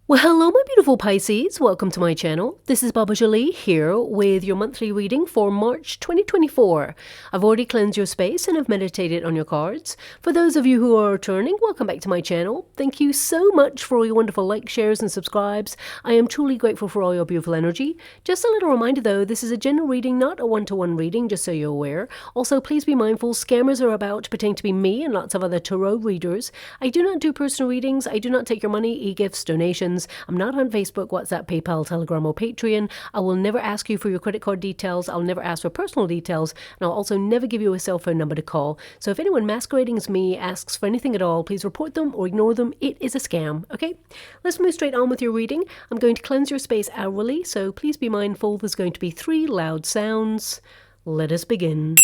Well, hello, my beautiful Pisces. Welcome to my channel. This is Baba Jolie here with your monthly reading for March 2024. I've already cleansed your space and have meditated on your cards. For those of you who are returning, welcome back to my channel. Thank you so much for all your wonderful likes, shares, and subscribes. I am truly grateful for all your beautiful energy. Just a little reminder though, this is a general reading, not a one-to-one reading, just so you're aware. Also, please be mindful, scammers are about to pretend to be me and lots of other tarot readers. I do not do personal readings. I do not take your money, e-gifts, donations. I'm not on Facebook, WhatsApp, PayPal, Telegram, or Patreon. I will never ask you for your credit card details. I'll never ask for personal details. And I'll also never give you a cell phone number to call. So if anyone masquerading as me asks for anything at all, please report them or ignore them. It is a scam, okay? Let's move straight on with your reading. I'm going to cleanse your space hourly, so please be mindful there's going to be 3 loud sounds. Let us begin.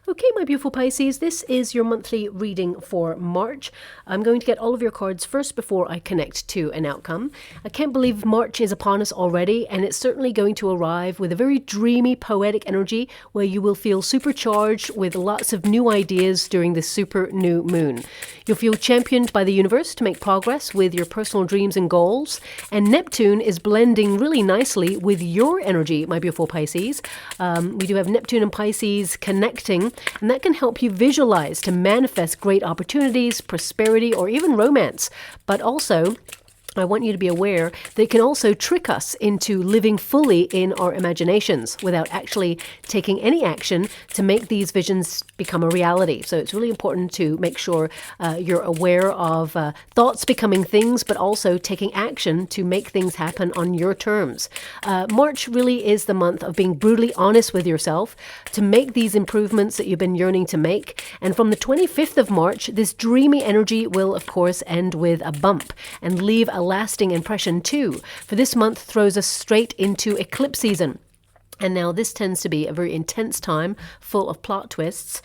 Okay, my beautiful Pisces, this is your monthly reading for March. I'm going to get all of your cards first before I connect to an outcome. I can't believe March is upon us already, and it's certainly going to arrive with a very dreamy, poetic energy where you will feel supercharged with lots of new ideas during this super new moon. You'll feel championed by the universe to make progress with your personal dreams and goals, and Neptune is blending really nicely with your energy, my beautiful Pisces. We do have Neptune and Pisces connecting, and that can help you visualize to manifest great opportunities, prosperity, or even romance. But also, I want you to be aware that it can also trick us into living fully in our imaginations without actually taking any action to make these visions become a reality. So it's really important to make sure you're aware of thoughts becoming things, but also taking action to make things happen on your terms. March really is the month of being brutally honest with yourself to make these improvements that you've been yearning to make. And from the 25th of March, this dreamy energy will, of course, end with a bump and leave a lasting impression too, for this month throws us straight into eclipse season. And now this tends to be a very intense time full of plot twists.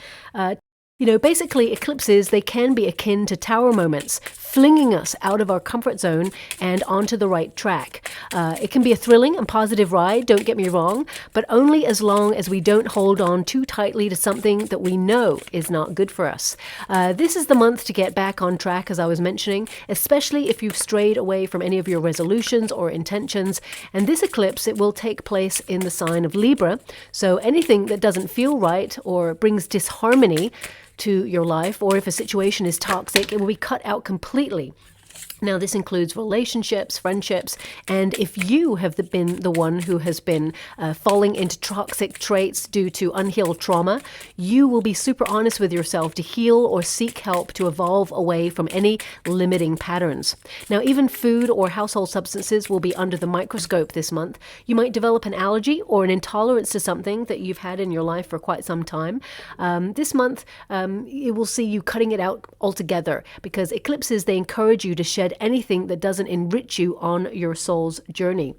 Basically eclipses, they can be akin to tower moments, flinging us out of our comfort zone and onto the right track. It can be a thrilling and positive ride, don't get me wrong, but only as long as we don't hold on too tightly to something that we know is not good for us. This is the month to get back on track, as I was mentioning, especially if you've strayed away from any of your resolutions or intentions. And this eclipse, it will take place in the sign of Libra. So anything that doesn't feel right or brings disharmony to your life, or if a situation is toxic, it will be cut out completely. Now, this includes relationships, friendships, and if you have been the one who has been falling into toxic traits due to unhealed trauma, you will be super honest with yourself to heal or seek help to evolve away from any limiting patterns. Now, even food or household substances will be under the microscope this month. You might develop an allergy or an intolerance to something that you've had in your life for quite some time. This month, it will see you cutting it out altogether, because eclipses, they encourage you to shed anything that doesn't enrich you on your soul's journey.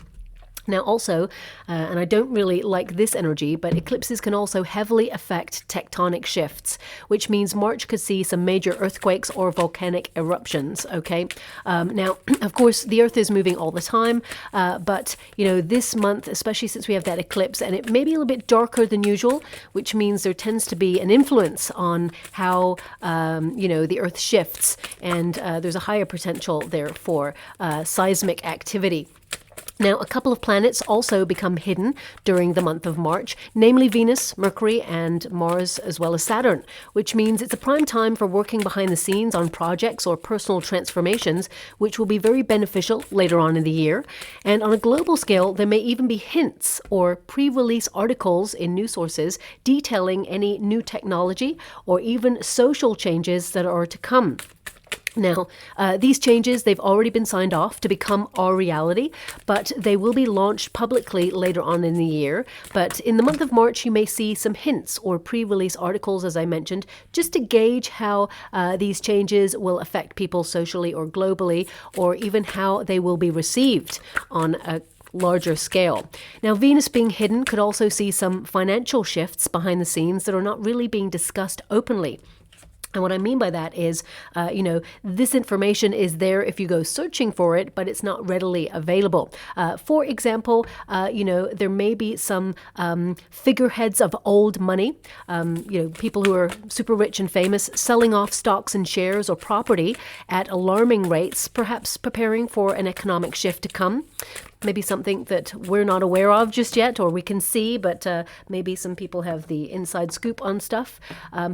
Now also, and I don't really like this energy, but eclipses can also heavily affect tectonic shifts, which means March could see some major earthquakes or volcanic eruptions, okay? Now, of course, the Earth is moving all the time, but, this month, especially since we have that eclipse, and it may be a little bit darker than usual, which means there tends to be an influence on how, the Earth shifts, and there's a higher potential there for seismic activity. Now, a couple of planets also become hidden during the month of March, namely Venus, Mercury, and Mars, as well as Saturn, which means it's a prime time for working behind the scenes on projects or personal transformations, which will be very beneficial later on in the year. And on a global scale, there may even be hints or pre-release articles in news sources detailing any new technology or even social changes that are to come. Now, these changes, they've already been signed off to become our reality, but they will be launched publicly later on in the year. But in the month of March, you may see some hints or pre-release articles, as I mentioned, just to gauge how these changes will affect people socially or globally, or even how they will be received on a larger scale. Now, Venus being hidden could also see some financial shifts behind the scenes that are not really being discussed openly. And what I mean by that is, this information is there if you go searching for it, but it's not readily available. For example, there may be some figureheads of old money, people who are super rich and famous selling off stocks and shares or property at alarming rates, perhaps preparing for an economic shift to come. Maybe something that we're not aware of just yet, or we can see, but maybe some people have the inside scoop on stuff.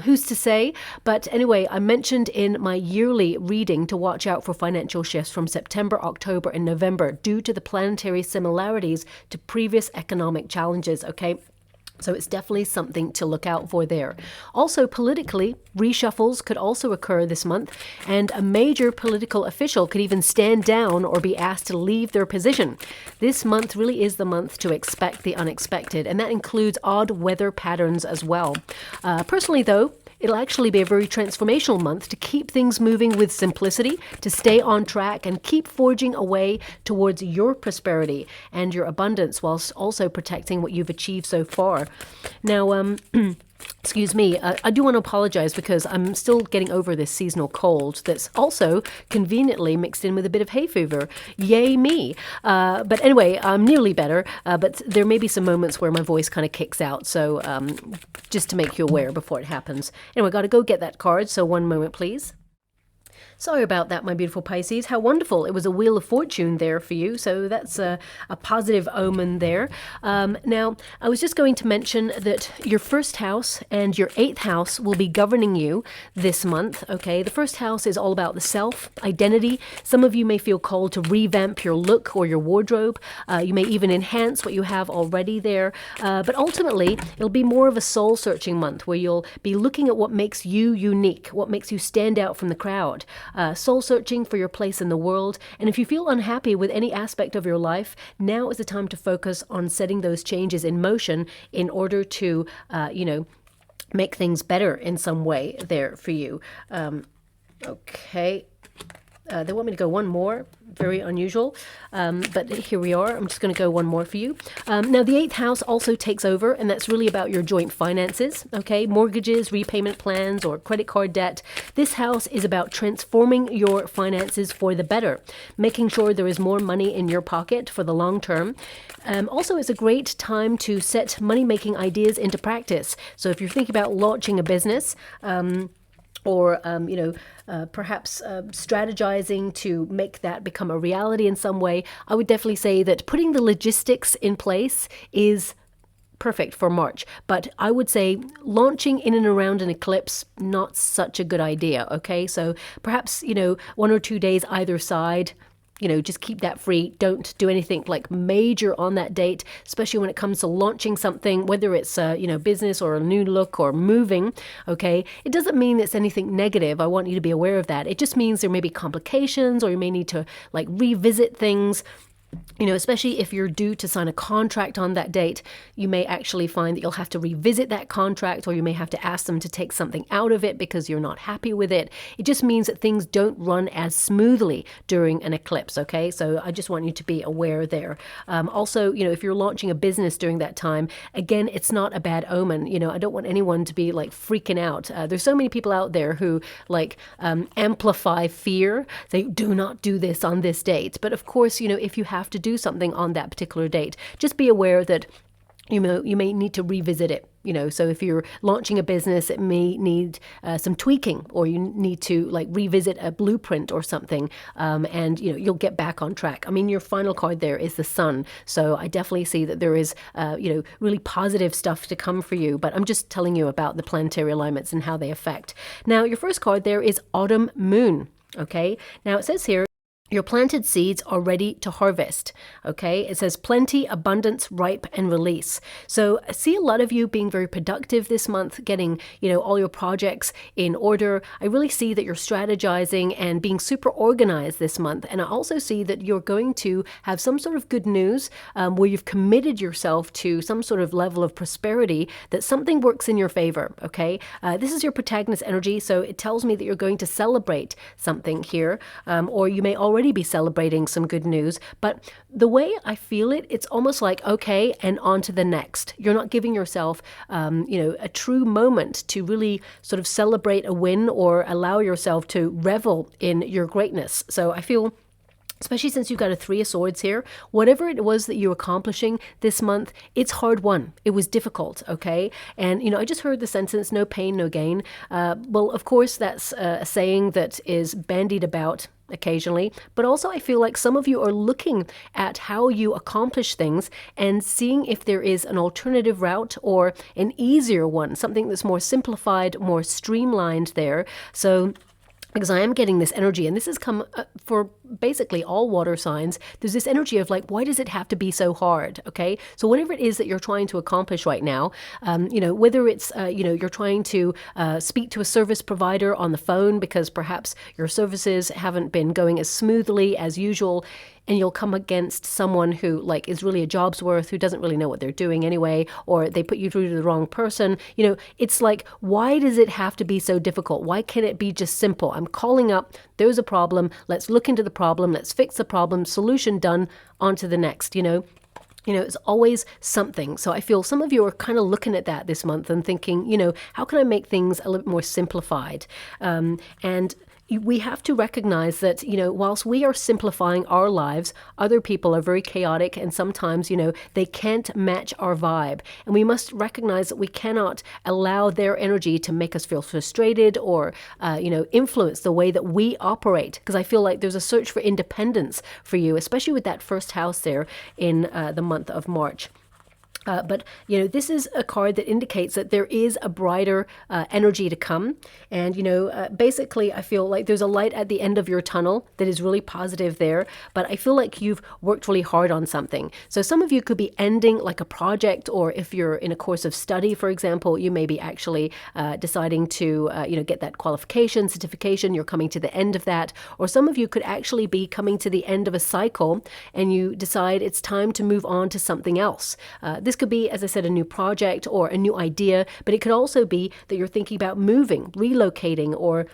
Who's to say? But anyway, I mentioned in my yearly reading to watch out for financial shifts from September, October, and November due to the planetary similarities to previous economic challenges, okay? So it's definitely something to look out for there. Also, politically, reshuffles could also occur this month, and a major political official could even stand down or be asked to leave their position. This month really is the month to expect the unexpected, and that includes odd weather patterns as well. Personally, though, it'll actually be a very transformational month to keep things moving with simplicity, to stay on track and keep forging a way towards your prosperity and your abundance whilst also protecting what you've achieved so far. Now, excuse me, I do want to apologize because I'm still getting over this seasonal cold that's also conveniently mixed in with a bit of hay fever. Yay me. But anyway, I'm nearly better, but there may be some moments where my voice kind of kicks out. So just to make you aware before it happens. Anyway, got to go get that card. So one moment, please. Sorry about that, my beautiful Pisces. How wonderful. It was a Wheel of Fortune there for you, so that's a positive omen there. Now, I was just going to mention that your first house and your 8th house will be governing you this month, okay? The first house is all about the self, identity. Some of you may feel called to revamp your look or your wardrobe. You may even enhance what you have already there. But ultimately, it'll be more of a soul-searching month where you'll be looking at what makes you unique, what makes you stand out from the crowd. Soul searching for your place in the world. And if you feel unhappy with any aspect of your life, now is the time to focus on setting those changes in motion in order to, make things better in some way there for you. Okay. They want me to go one more. Very unusual. But here we are. I'm just going to go one more for you. Now, the 8th house also takes over, and that's really about your joint finances, okay? Mortgages, repayment plans, or credit card debt. This house is about transforming your finances for the better, making sure there is more money in your pocket for the long term. Also, it's a great time to set money-making ideas into practice. So if you're thinking about launching a business, or perhaps strategizing to make that become a reality in some way, I would definitely say that putting the logistics in place is perfect for March. But I would say launching in and around an eclipse, not such a good idea, okay? So perhaps, 1 or 2 days either side. Just keep that free. Don't do anything like major on that date, especially when it comes to launching something, whether it's, business or a new look or moving, okay? It doesn't mean it's anything negative. I want you to be aware of that. It just means there may be complications or you may need to revisit things. Especially if you're due to sign a contract on that date, you may actually find that you'll have to revisit that contract, or you may have to ask them to take something out of it because you're not happy with it. It just means that things don't run as smoothly during an eclipse, okay? So I just want you to be aware there. Also, if you're launching a business during that time, again, it's not a bad omen. I don't want anyone to be freaking out. There's so many people out there who amplify fear. They do not do this on this date. But of course, if you have to do something on that particular date, just be aware that you may need to revisit it. So if you're launching a business, it may need some tweaking, or you need to revisit a blueprint or something, and you'll get back on track. I mean, your final card there is the Sun, so I definitely see that there is really positive stuff to come for you. But I'm just telling you about the planetary alignments and how they affect. Now, your first card there is Autumn Moon. Okay. Now it says here, your planted seeds are ready to harvest, okay? It says plenty, abundance, ripe, and release. So I see a lot of you being very productive this month, getting, all your projects in order. I really see that you're strategizing and being super organized this month. And I also see that you're going to have some sort of good news where you've committed yourself to some sort of level of prosperity, that something works in your favor, okay? This is your protagonist energy, so it tells me that you're going to celebrate something here, or you may already already be celebrating some good news. But the way I feel it, it's almost like, okay, and on to the next. You're not giving yourself, a true moment to really sort of celebrate a win or allow yourself to revel in your greatness. So I feel, especially since you've got a Three of Swords here, whatever it was that you're accomplishing this month, it's hard won. It was difficult, okay? And, I just heard the sentence, no pain, no gain. Well, of course, that's a saying that is bandied about occasionally, but also I feel like some of you are looking at how you accomplish things and seeing if there is an alternative route or an easier one, something that's more simplified, more streamlined there. So, because I am getting this energy, and this has come for basically all water signs, there's this energy of like, why does it have to be so hard? Okay, so whatever it is that you're trying to accomplish right now, whether it's, you're trying to speak to a service provider on the phone because perhaps your services haven't been going as smoothly as usual, and you'll come against someone who like is really a job's worth, who doesn't really know what they're doing anyway, or they put you through to the wrong person. It's like, why does it have to be so difficult? Why can't it be just simple? I'm calling up, there's a problem, let's look into the problem, let's fix the problem, solution done, on to the next, it's always something. So I feel some of you are kind of looking at that this month and thinking, how can I make things a little bit more simplified? And we have to recognize that, whilst we are simplifying our lives, other people are very chaotic and sometimes, they can't match our vibe. And we must recognize that we cannot allow their energy to make us feel frustrated or, influence the way that we operate. Because I feel like there's a search for independence for you, especially with that first house there in the month of March. But this is a card that indicates that there is a brighter energy to come. And, basically, I feel like there's a light at the end of your tunnel that is really positive there. But I feel like you've worked really hard on something. So some of you could be ending like a project, or if you're in a course of study, for example, you may be actually deciding to, get that qualification, certification. You're coming to the end of that. Or some of you could actually be coming to the end of a cycle and you decide it's time to move on to something else. This could be, as I said, a new project or a new idea, but it could also be that you're thinking about moving, relocating, or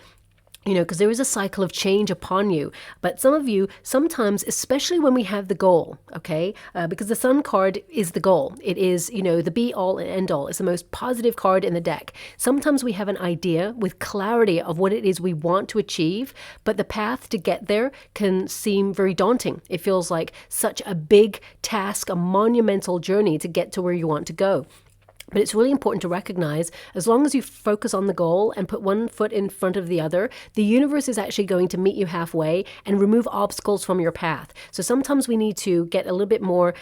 because there is a cycle of change upon you. But some of you, sometimes, especially when we have the goal, okay, because the Sun card is the goal. It is, the be all and end all. It's the most positive card in the deck. Sometimes we have an idea with clarity of what it is we want to achieve, but the path to get there can seem very daunting. It feels like such a big task, a monumental journey to get to where you want to go. But it's really important to recognize, as long as you focus on the goal and put one foot in front of the other, the universe is actually going to meet you halfway and remove obstacles from your path. So sometimes we need to get a little bit more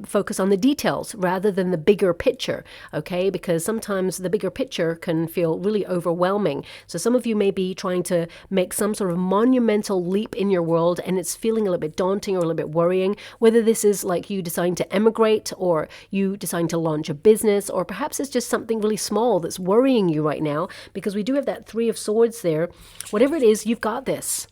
focus on the details rather than the bigger picture, okay? Because sometimes the bigger picture can feel really overwhelming. So some of you may be trying to make some sort of monumental leap in your world and it's feeling a little bit daunting or a little bit worrying, whether this is like you deciding to emigrate or you deciding to launch a business, or perhaps it's just something really small that's worrying you right now, because we do have that Three of Swords there. Whatever it is, you've got this.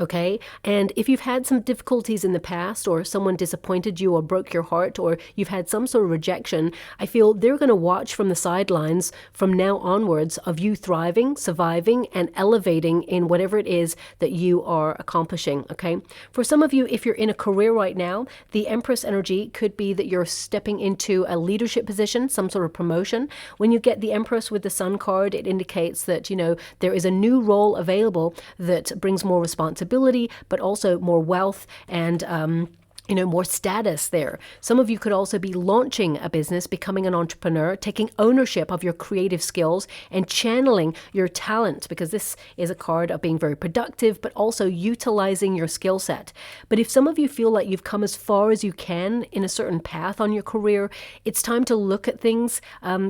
Okay, and if you've had some difficulties in the past, or someone disappointed you or broke your heart, or you've had some sort of rejection, I feel they're going to watch from the sidelines from now onwards of you thriving, surviving, and elevating in whatever it is that you are accomplishing. Okay, for some of you, if you're in a career right now, the Empress energy could be that you're stepping into a leadership position, some sort of promotion. When you get the Empress with the Sun card, it indicates that, there is a new role available that brings more responsibility, but also more wealth and more status there. Some of you could also be launching a business, becoming an entrepreneur, taking ownership of your creative skills and channeling your talent, because this is a card of being very productive, but also utilizing your skill set. But if some of you feel like you've come as far as you can in a certain path on your career, it's time to look at things,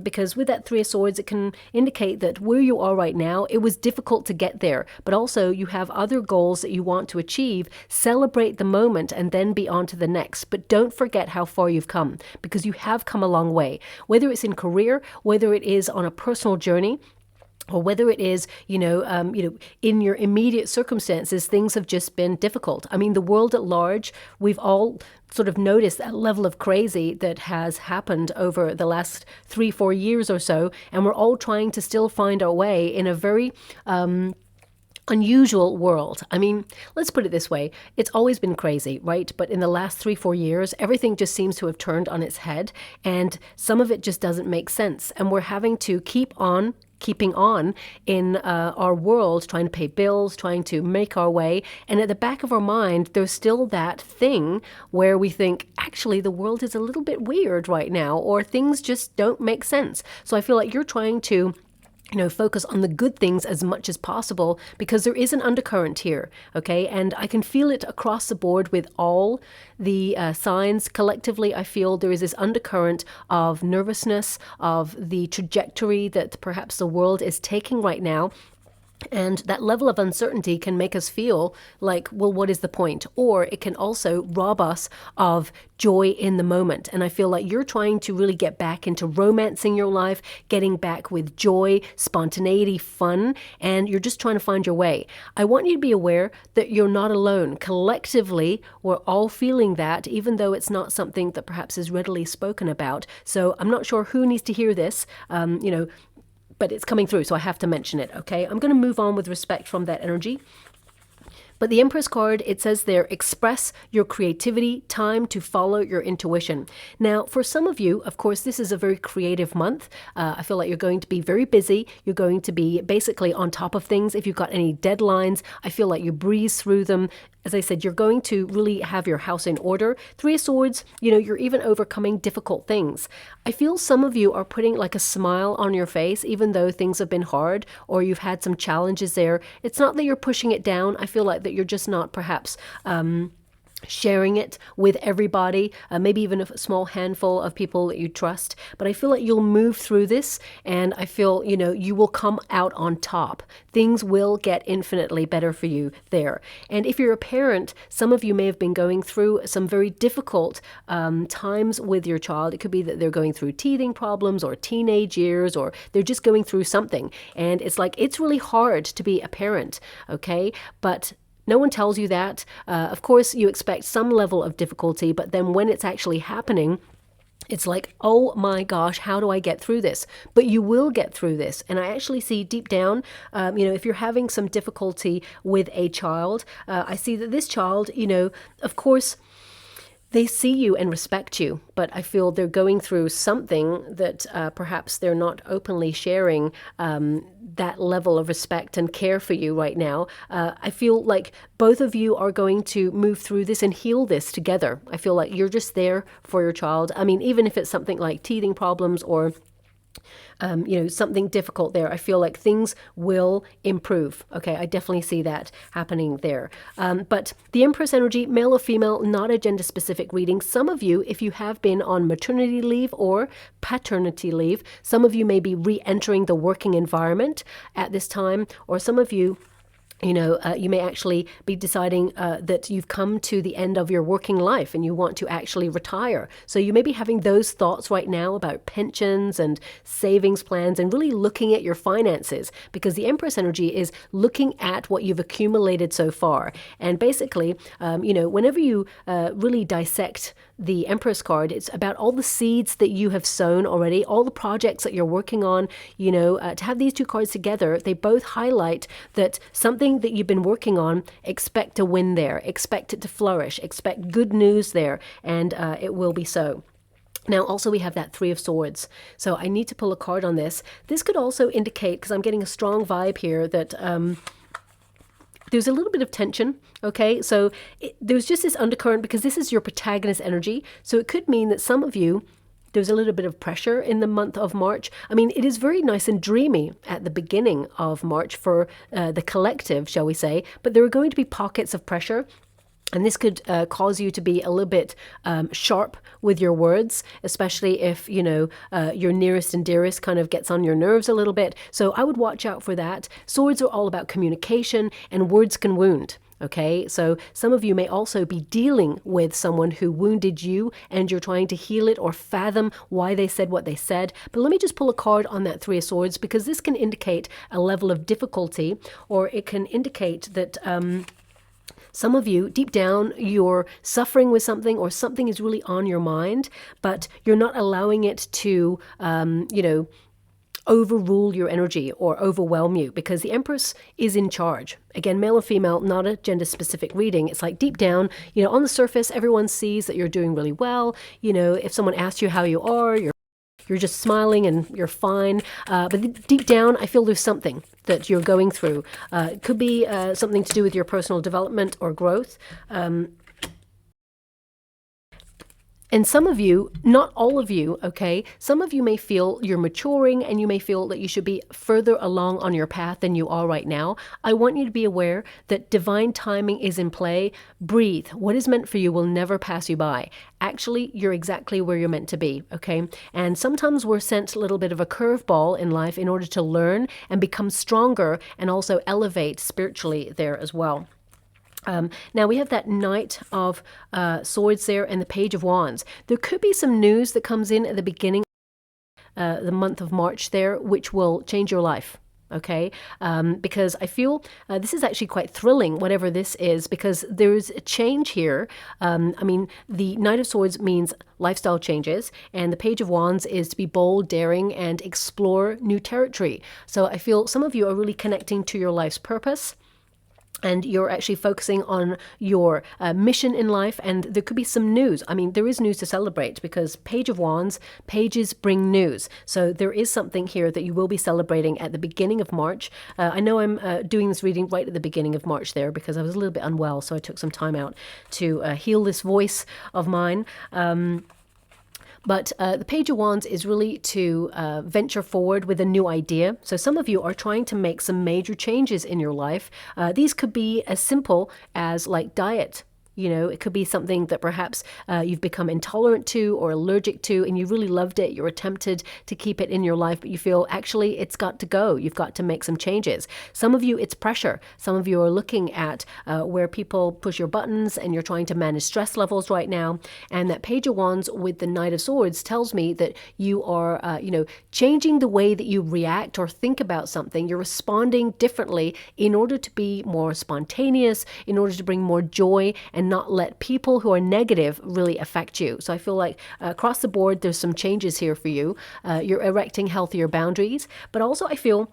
because with that Three of Swords, it can indicate that where you are right now, it was difficult to get there, but also you have other goals that you want to achieve. Celebrate the moment and then be on to the next, but don't forget how far you've come, because you have come a long way, whether it's in career, whether it is on a personal journey, or whether it is, in your immediate circumstances, things have just been difficult. I mean, the world at large, we've all sort of noticed that level of crazy that has happened over the last 3-4 years or so, and we're all trying to still find our way in a very unusual world. I mean, let's put it this way. It's always been crazy, right? But in the last 3-4 years, everything just seems to have turned on its head, and some of it just doesn't make sense. And we're having to keeping on in our world, trying to pay bills, trying to make our way. And at the back of our mind, there's still that thing where we think, actually, the world is a little bit weird right now, or things just don't make sense. So I feel like you're trying to focus on the good things as much as possible, because there is an undercurrent here, okay? And I can feel it across the board with all the signs. Collectively, I feel there is this undercurrent of nervousness, of the trajectory that perhaps the world is taking right now. And that level of uncertainty can make us feel like, well, what is the point? Or it can also rob us of joy in the moment. And I feel like you're trying to really get back into romancing your life, getting back with joy, spontaneity, fun, and you're just trying to find your way. I want you to be aware that you're not alone. Collectively, we're all feeling that, even though it's not something that perhaps is readily spoken about. So I'm not sure who needs to hear this, but it's coming through, so I have to mention it, okay? I'm going to move on with respect from that energy. But the Empress card, it says there, express your creativity, time to follow your intuition. Now, for some of you, of course, this is a very creative month. I feel like you're going to be very busy. You're going to be basically on top of things. If you've got any deadlines, I feel like you breeze through them. As I said, you're going to really have your house in order. Three of Swords, you're even overcoming difficult things. I feel some of you are putting like a smile on your face, even though things have been hard or you've had some challenges there. It's not that you're pushing it down. I feel like that you're just not perhaps sharing it with everybody, maybe even a small handful of people that you trust. But I feel like you'll move through this, and I feel, you will come out on top. Things will get infinitely better for you there. And if you're a parent, some of you may have been going through some very difficult times with your child. It could be that they're going through teething problems or teenage years, or they're just going through something. And it's like, it's really hard to be a parent, okay? But no one tells you that. Of course, you expect some level of difficulty, but then when it's actually happening, it's like, oh my gosh, how do I get through this? But you will get through this. And I actually see deep down, if you're having some difficulty with a child, I see that this child, of course, they see you and respect you, but I feel they're going through something that perhaps they're not openly sharing that level of respect and care for you right now. I feel like both of you are going to move through this and heal this together. I feel like you're just there for your child. I mean, even if it's something like teething problems or something difficult there, I feel like things will improve. Okay, I definitely see that happening there. But the Empress energy, male or female, not a gender specific reading. Some of you, if you have been on maternity leave or paternity leave, some of you may be re-entering the working environment at this time, or some of you, you may actually be deciding that you've come to the end of your working life and you want to actually retire. So you may be having those thoughts right now about pensions and savings plans and really looking at your finances, because the Empress energy is looking at what you've accumulated so far. And basically, whenever you really dissect the Empress card, it's about all the seeds that you have sown already, all the projects that you're working on. To have these two cards together, they both highlight that something that you've been working on, expect to win there, expect it to flourish, expect good news there, and it will be so. Now, also we have that Three of Swords. So I need to pull a card on this. This could also indicate, because I'm getting a strong vibe here, that there's a little bit of tension, okay? So there's just this undercurrent, because this is your protagonist energy. So it could mean that some of you, there's a little bit of pressure in the month of March. I mean, it is very nice and dreamy at the beginning of March for the collective, shall we say, but there are going to be pockets of pressure. And this could cause you to be a little bit sharp with your words, especially if, your nearest and dearest kind of gets on your nerves a little bit. So I would watch out for that. Swords are all about communication, and words can wound. Okay, so some of you may also be dealing with someone who wounded you, and you're trying to heal it or fathom why they said what they said. But let me just pull a card on that Three of Swords, because this can indicate a level of difficulty, or it can indicate that some of you, deep down, you're suffering with something, or something is really on your mind, but you're not allowing it to, overrule your energy or overwhelm you, because the Empress is in charge. Again, male or female, not a gender specific reading. It's like deep down, on the surface, everyone sees that you're doing really well. If someone asks you how you are, you're just smiling and you're fine. But deep down, I feel there's something that you're going through. It could be something to do with your personal development or growth. And some of you, not all of you, okay, some of you may feel you're maturing and you may feel that you should be further along on your path than you are right now. I want you to be aware that divine timing is in play. Breathe. What is meant for you will never pass you by. Actually, you're exactly where you're meant to be, okay? And sometimes we're sent a little bit of a curveball in life in order to learn and become stronger and also elevate spiritually there as well. Now we have that Knight of Swords there and the Page of Wands. There could be some news that comes in at the beginning of the month of March there, which will change your life. Okay, because I feel this is actually quite thrilling, whatever this is, because there's a change here. The Knight of Swords means lifestyle changes, and the Page of Wands is to be bold, daring, and explore new territory. So I feel some of you are really connecting to your life's purpose. And you're actually focusing on your mission in life, and there could be some news. There is news to celebrate, because Page of Wands, pages bring news. So there is something here that you will be celebrating at the beginning of March. I know I'm doing this reading right at the beginning of March there, because I was a little bit unwell, so I took some time out to heal this voice of mine. But the Page of Wands is really to venture forward with a new idea. So some of you are trying to make some major changes in your life. These could be as simple as like diet. It could be something that perhaps you've become intolerant to or allergic to, and you really loved it. You're tempted to keep it in your life, but you feel actually it's got to go. You've got to make some changes. Some of you, it's pressure. Some of you are looking at where people push your buttons, and you're trying to manage stress levels right now. And that Page of Wands with the Knight of Swords tells me that you are, changing the way that you react or think about something. You're responding differently in order to be more spontaneous, in order to bring more joy, and not let people who are negative really affect you. So I feel like across the board, there's some changes here for you. You're erecting healthier boundaries, but also I feel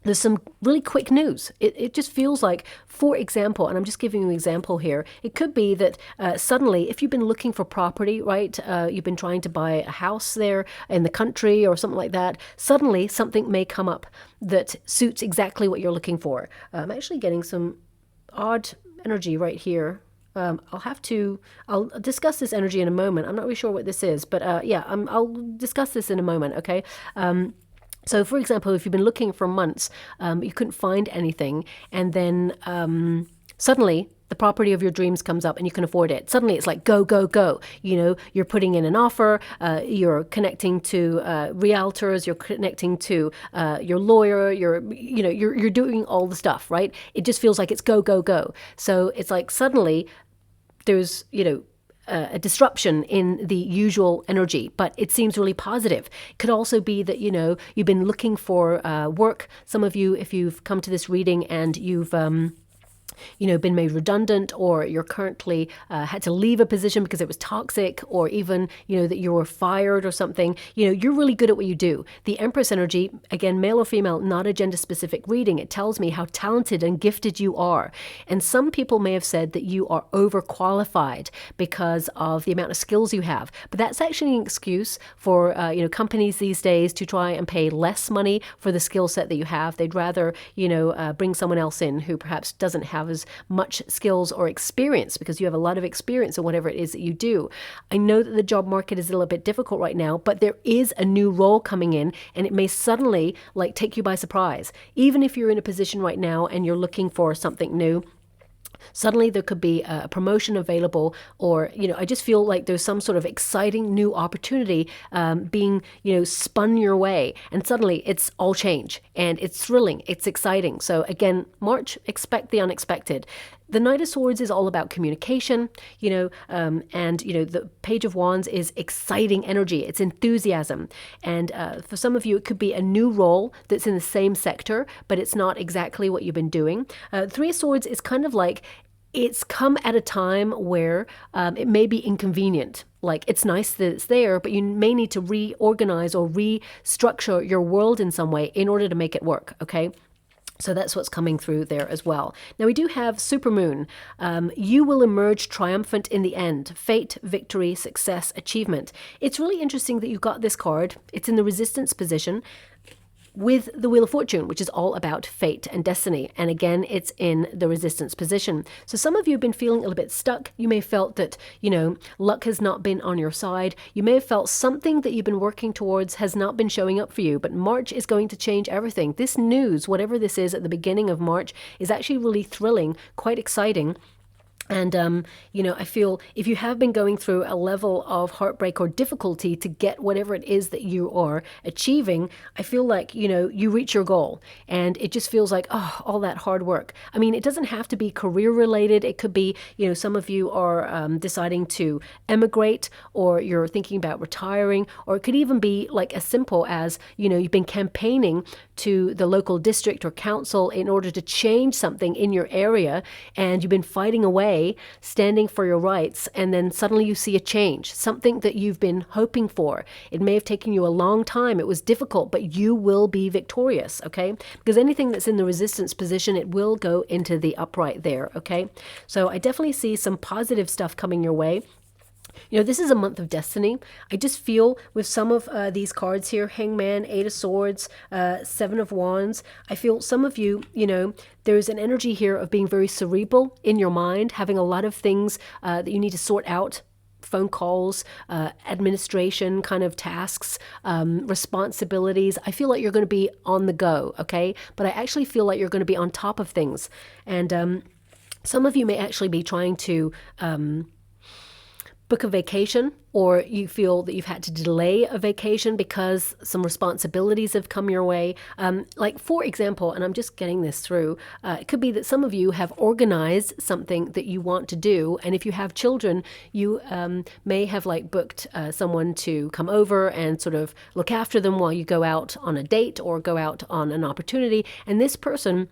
there's some really quick news. It just feels like, for example, and I'm just giving you an example here, it could be that suddenly, if you've been looking for property, right, you've been trying to buy a house there in the country or something like that, suddenly something may come up that suits exactly what you're looking for. I'm actually getting some odd energy right here. I'll discuss this energy in a moment. I'm not really sure what this is, but I'll discuss this in a moment, okay? So for example, if you've been looking for months, you couldn't find anything, and then suddenly the property of your dreams comes up and you can afford it. Suddenly it's like, go, go, go. You're putting in an offer, you're connecting to realtors, you're connecting to your lawyer, you're doing all the stuff, right? It just feels like it's go, go, go. So it's like suddenly there's, a disruption in the usual energy, but it seems really positive. It could also be that, you've been looking for work. Some of you, if you've come to this reading and you've been made redundant, or you're currently had to leave a position because it was toxic, or even, that you were fired or something, you're really good at what you do. The Empress energy, again, male or female, not a gender specific reading. It tells me how talented and gifted you are. And some people may have said that you are overqualified because of the amount of skills you have. But that's actually an excuse for, companies these days to try and pay less money for the skill set that you have. They'd rather, bring someone else in who perhaps doesn't have as much skills or experience, because you have a lot of experience in whatever it is that you do. I know that the job market is a little bit difficult right now, but there is a new role coming in, and it may suddenly take you by surprise. Even if you're in a position right now and you're looking for something new, suddenly there could be a promotion available, or, I just feel like there's some sort of exciting new opportunity being, spun your way. And suddenly it's all change, and it's thrilling. It's exciting. So again, March, expect the unexpected. The Knight of Swords is all about communication, and, the Page of Wands is exciting energy. It's enthusiasm. And for some of you, it could be a new role that's in the same sector, but it's not exactly what you've been doing. Three of Swords is kind of like it's come at a time where it may be inconvenient. Like, it's nice that it's there, but you may need to reorganize or restructure your world in some way in order to make it work, okay? So that's what's coming through there as well. Now we do have supermoon. You will emerge triumphant in the end. Fate, victory, success, achievement. It's really interesting that you got this card. It's in the resistance position with the Wheel of Fortune, which is all about fate and destiny. And again, it's in the resistance position. So some of you have been feeling a little bit stuck. You may have felt that, you know, luck has not been on your side. You may have felt something that you've been working towards has not been showing up for you, but March is going to change everything. This news, whatever this is at the beginning of March, is actually really thrilling, quite exciting. And, you know, I feel if you have been going through a level of heartbreak or difficulty to get whatever it is that you are achieving, I feel like, you know, you reach your goal and it just feels like, oh, all that hard work. I mean, it doesn't have to be career related. It could be, you know, some of you are deciding to emigrate, or you're thinking about retiring, or it could even be like as simple as, you know, you've been campaigning to the local district or council in order to change something in your area, and you've been fighting away, standing for your rights, and then suddenly you see a change, something that you've been hoping for. It may have taken you a long time, it was difficult, but you will be victorious, okay? Because anything that's in the resistance position, it will go into the upright there, okay? So I definitely see some positive stuff coming your way. You know, this is a month of destiny. I just feel with some of these cards here, Hangman, Eight of Swords, Seven of Wands, I feel some of you, you know, there's an energy here of being very cerebral in your mind, having a lot of things that you need to sort out. Phone calls, administration kind of tasks, responsibilities. I feel like you're going to be on the go, okay? But I actually feel like you're going to be on top of things. And some of you may actually be trying to book a vacation, or you feel that you've had to delay a vacation because some responsibilities have come your way. Like, for example, and I'm just getting this through, it could be that some of you have organized something that you want to do, and if you have children, you may have like booked someone to come over and sort of look after them while you go out on a date or go out on an opportunity, and this person,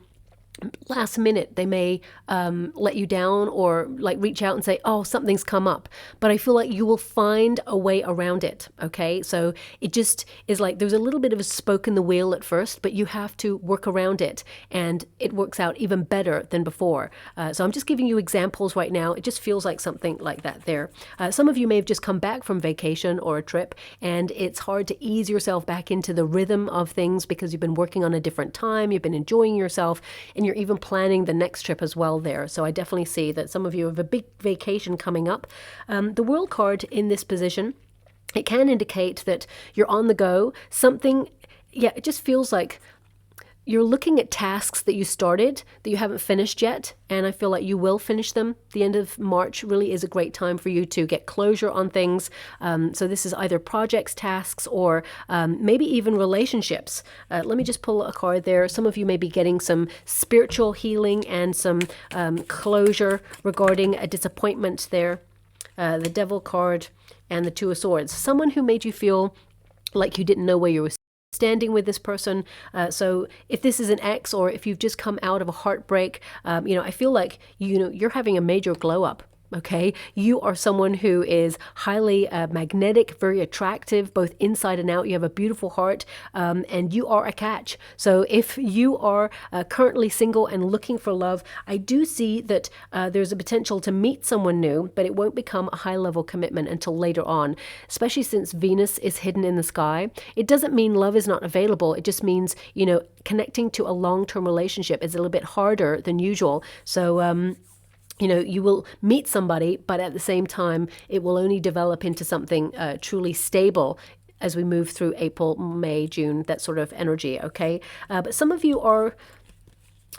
last minute, they may let you down or like reach out and say, oh, something's come up. But I feel like you will find a way around it, okay? So it just is like there's a little bit of a spoke in the wheel at first, but you have to work around it, and it works out even better than before. So I'm just giving you examples right now. It just feels like something like that there. Some of you may have just come back from vacation or a trip, and it's hard to ease yourself back into the rhythm of things because you've been working on a different time, you've been enjoying yourself, and you're even planning the next trip as well there. So I definitely see that some of you have a big vacation coming up. The World card in this position, it can indicate that you're on the go. Something, yeah, it just feels like you're looking at tasks that you started that you haven't finished yet, and I feel like you will finish them. The end of March really is a great time for you to get closure on things. So this is either projects, tasks, or maybe even relationships. Let me just pull a card there. Some of you may be getting some spiritual healing and some closure regarding a disappointment there. The Devil card and the Two of Swords. Someone who made you feel like you didn't know where you were standing with this person. So if this is an ex, or if you've just come out of a heartbreak, you know, I feel like, you know, you're having a major glow up. Okay, you are someone who is highly magnetic, very attractive, both inside and out. You have a beautiful heart, and you are a catch. So if you are currently single and looking for love, I do see that there's a potential to meet someone new, but it won't become a high-level commitment until later on, especially since Venus is hidden in the sky. It doesn't mean love is not available. It just means, you know, connecting to a long-term relationship is a little bit harder than usual. So, you know, you will meet somebody, but at the same time, it will only develop into something truly stable as we move through April, May, June, that sort of energy, okay? But some of you are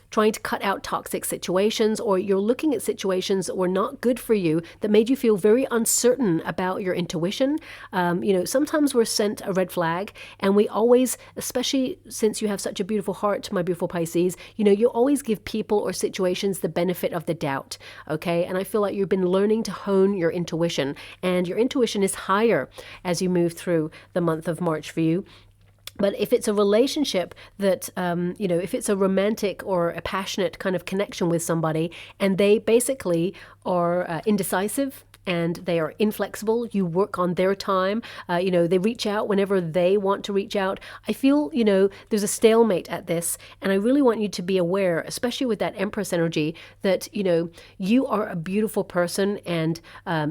trying to cut out toxic situations, or you're looking at situations that were not good for you, that made you feel very uncertain about your intuition. You know, sometimes we're sent a red flag, and we always, especially since you have such a beautiful heart, my beautiful Pisces, you know, you always give people or situations the benefit of the doubt, okay? And I feel like you've been learning to hone your intuition, and your intuition is higher as you move through the month of March for you. But if it's a relationship that, if it's a romantic or a passionate kind of connection with somebody, and they basically are indecisive, and they are inflexible, you work on their time, they reach out whenever they want to reach out. I feel, there's a stalemate at this, and I really want you to be aware, especially with that Empress energy, that, you are a beautiful person, and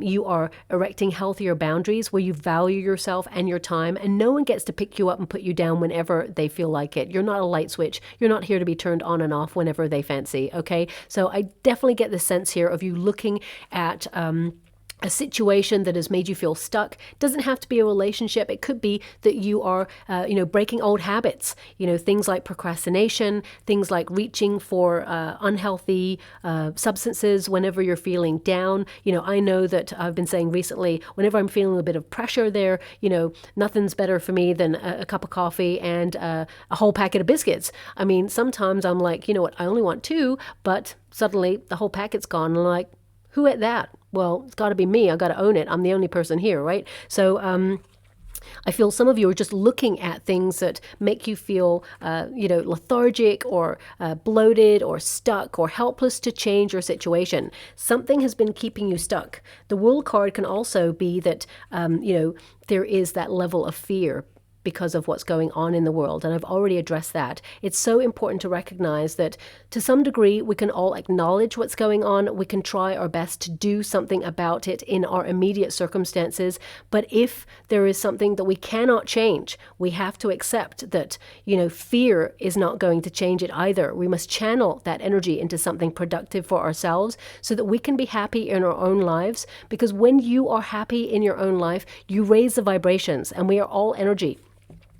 you are erecting healthier boundaries where you value yourself and your time, and no one gets to pick you up and put you down whenever they feel like it. You're not a light switch. You're not here to be turned on and off whenever they fancy, okay? So I definitely get the sense here of you looking at a situation that has made you feel stuck. Doesn't have to be a relationship. It could be that you are, breaking old habits, things like procrastination, things like reaching for unhealthy substances whenever you're feeling down. I know that I've been saying recently, whenever I'm feeling a bit of pressure there, nothing's better for me than a cup of coffee and a whole packet of biscuits. I mean, sometimes I'm like, you know what, I only want two, but suddenly the whole packet's gone. And I'm like, who ate that? Well, it's got to be me. I got to own it. I'm the only person here, right? So I feel some of you are just looking at things that make you feel, lethargic or bloated or stuck or helpless to change your situation. Something has been keeping you stuck. The World card can also be that, there is that level of fear because of what's going on in the world. And I've already addressed that. It's so important to recognize that to some degree, we can all acknowledge what's going on. We can try our best to do something about it in our immediate circumstances. But if there is something that we cannot change, we have to accept that, fear is not going to change it either. We must channel that energy into something productive for ourselves so that we can be happy in our own lives. Because when you are happy in your own life, you raise the vibrations, and we are all energy.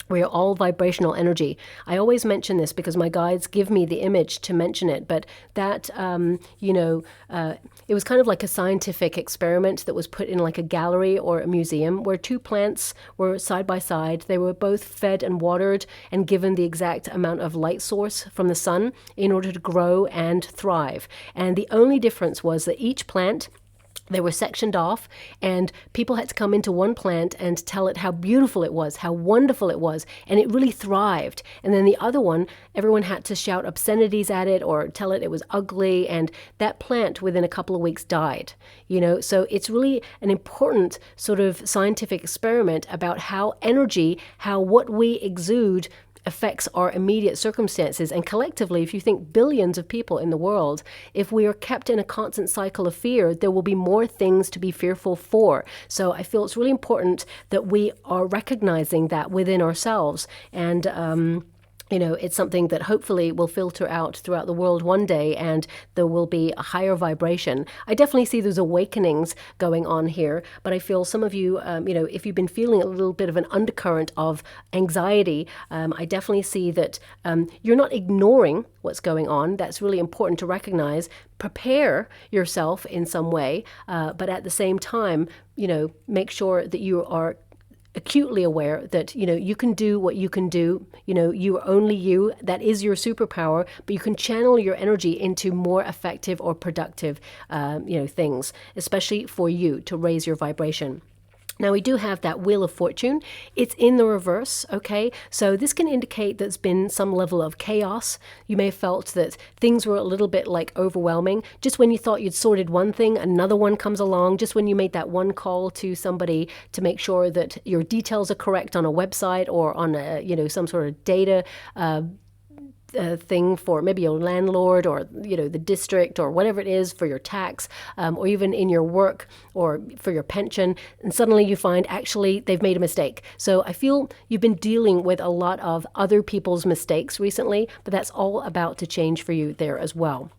We are all vibrational energy. I always mention this because my guides give me the image to mention it, but that, it was kind of like a scientific experiment that was put in like a gallery or a museum where two plants were side by side. They were both fed and watered and given the exact amount of light source from the sun in order to grow and thrive. And the only difference was that each plant, they were sectioned off, and people had to come into one plant and tell it how beautiful it was, how wonderful it was, and it really thrived. And then the other one, everyone had to shout obscenities at it or tell it was ugly, and that plant within a couple of weeks died. So it's really an important sort of scientific experiment about how energy, how what we exude affects our immediate circumstances. And collectively, if you think billions of people in the world, if we are kept in a constant cycle of fear, there will be more things to be fearful for. So I feel it's really important that we are recognizing that within ourselves. And it's something that hopefully will filter out throughout the world one day, and there will be a higher vibration. I definitely see those awakenings going on here, but I feel some of you, if you've been feeling a little bit of an undercurrent of anxiety, I definitely see that you're not ignoring what's going on. That's really important to recognize. Prepare yourself in some way, but at the same time, make sure that you are acutely aware that, you can do what you can do. You are only you. That is your superpower, but you can channel your energy into more effective or productive, things, especially for you to raise your vibration. Now, we do have that Wheel of Fortune. It's in the reverse, okay? So this can indicate there's been some level of chaos. You may have felt that things were a little bit like overwhelming. Just when you thought you'd sorted one thing, another one comes along. Just when you made that one call to somebody to make sure that your details are correct on a website or on a, some sort of data thing for maybe your landlord or the district or whatever it is for your tax, or even in your work or for your pension, and suddenly you find actually they've made a mistake. So I feel you've been dealing with a lot of other people's mistakes recently, but that's all about to change for you there as well.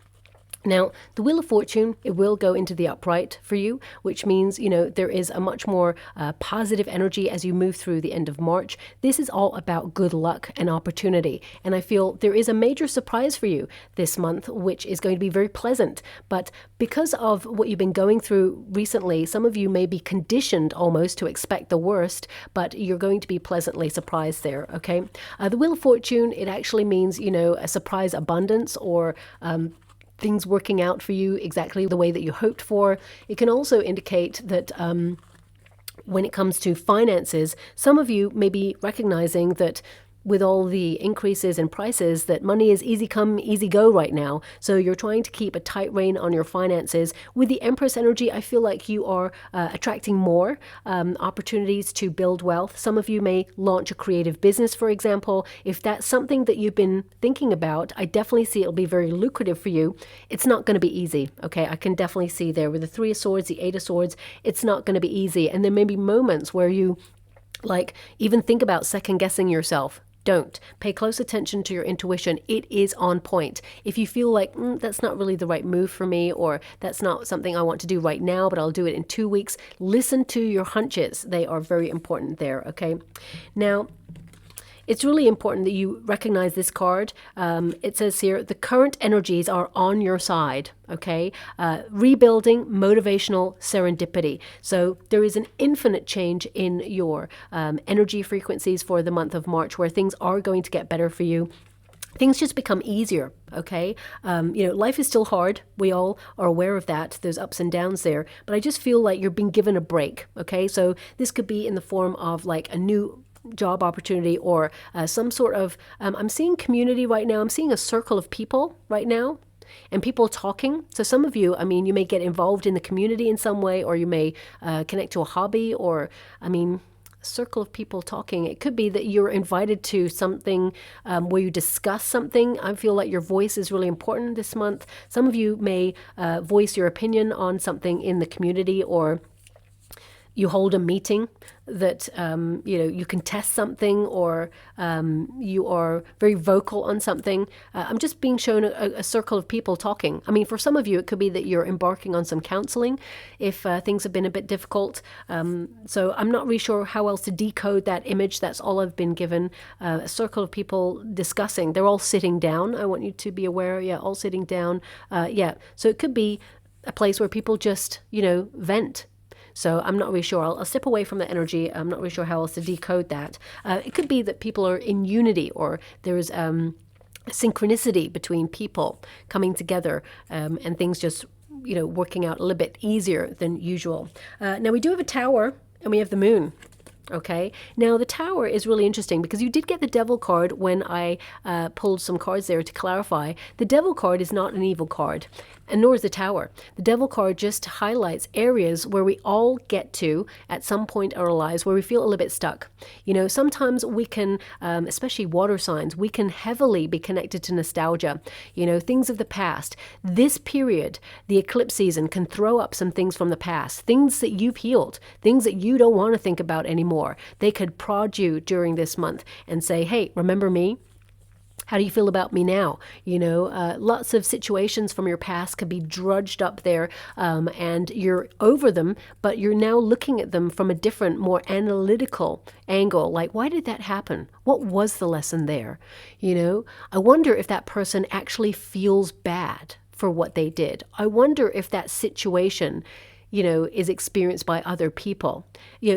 Now, the Wheel of Fortune, it will go into the upright for you, which means, there is a much more positive energy as you move through the end of March. This is all about good luck and opportunity. And I feel there is a major surprise for you this month, which is going to be very pleasant. But because of what you've been going through recently, some of you may be conditioned almost to expect the worst, but you're going to be pleasantly surprised there, okay? The Wheel of Fortune, it actually means, a surprise abundance or things working out for you exactly the way that you hoped for. It can also indicate that when it comes to finances, some of you may be recognizing that with all the increases in prices, that money is easy come, easy go right now. So you're trying to keep a tight rein on your finances. With the Empress energy, I feel like you are attracting more opportunities to build wealth. Some of you may launch a creative business, for example. If that's something that you've been thinking about, I definitely see it'll be very lucrative for you. It's not going to be easy, okay? I can definitely see there with the Three of Swords, the Eight of Swords, it's not going to be easy. And there may be moments where you even think about second guessing yourself. Don't. Pay close attention to your intuition. It is on point. If you feel like that's not really the right move for me, or that's not something I want to do right now, but I'll do it in 2 weeks, listen to your hunches. They are very important there, okay? Now, it's really important that you recognize this card. It says here, the current energies are on your side, okay? Rebuilding, motivational, serendipity. So there is an infinite change in your energy frequencies for the month of March, where things are going to get better for you. Things just become easier, okay? Life is still hard. We all are aware of that. There's ups and downs there. But I just feel like you're being given a break, okay? So this could be in the form of like a new job opportunity, or some sort of, I'm seeing community right now. I'm seeing a circle of people right now, and people talking. So some of you, you may get involved in the community in some way, or you may connect to a hobby, or, circle of people talking. It could be that you're invited to something where you discuss something. I feel like your voice is really important this month. Some of you may voice your opinion on something in the community, or you hold a meeting that, you can test something, or you are very vocal on something. I'm just being shown a circle of people talking. For some of you, it could be that you're embarking on some counseling if things have been a bit difficult. So I'm not really sure how else to decode that image. That's all I've been given. A circle of people discussing. They're all sitting down. I want you to be aware. Yeah, all sitting down. So it could be a place where people just, vent. So I'm not really sure. I'll step away from the energy. I'm not really sure how else to decode that. It could be that people are in unity, or there's synchronicity between people coming together, and things just, working out a little bit easier than usual. Now we do have a Tower, and we have the Moon. Okay, now the Tower is really interesting because you did get the Devil card when I pulled some cards there to clarify. The Devil card is not an evil card, and nor is the Tower. The Devil card just highlights areas where we all get to at some point in our lives where we feel a little bit stuck. Sometimes we can, especially water signs, we can heavily be connected to nostalgia, things of the past. This period, the eclipse season, can throw up some things from the past, things that you've healed, things that you don't want to think about anymore. They could prod you during this month and say, hey, remember me? How do you feel about me now? Lots of situations from your past could be drudged up there, and you're over them, but you're now looking at them from a different, more analytical angle. Like, why did that happen? What was the lesson there? I wonder if that person actually feels bad for what they did. I wonder if that situation is experienced by other people.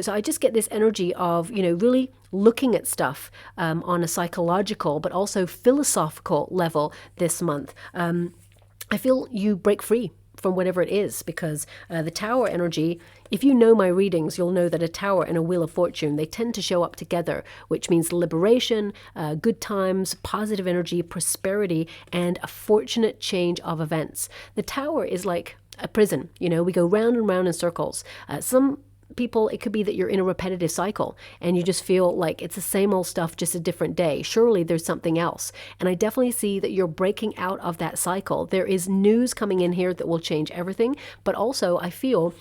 So I just get this energy of, really looking at stuff on a psychological but also philosophical level this month. I feel you break free from whatever it is, because the Tower energy, if you know my readings, you'll know that a Tower and a Wheel of Fortune, they tend to show up together, which means liberation, good times, positive energy, prosperity, and a fortunate change of events. The Tower is like a prison. We go round and round in circles. Some people, it could be that you're in a repetitive cycle and you just feel like it's the same old stuff, just a different day. Surely there's something else. And I definitely see that you're breaking out of that cycle. There is news coming in here that will change everything. But also I feel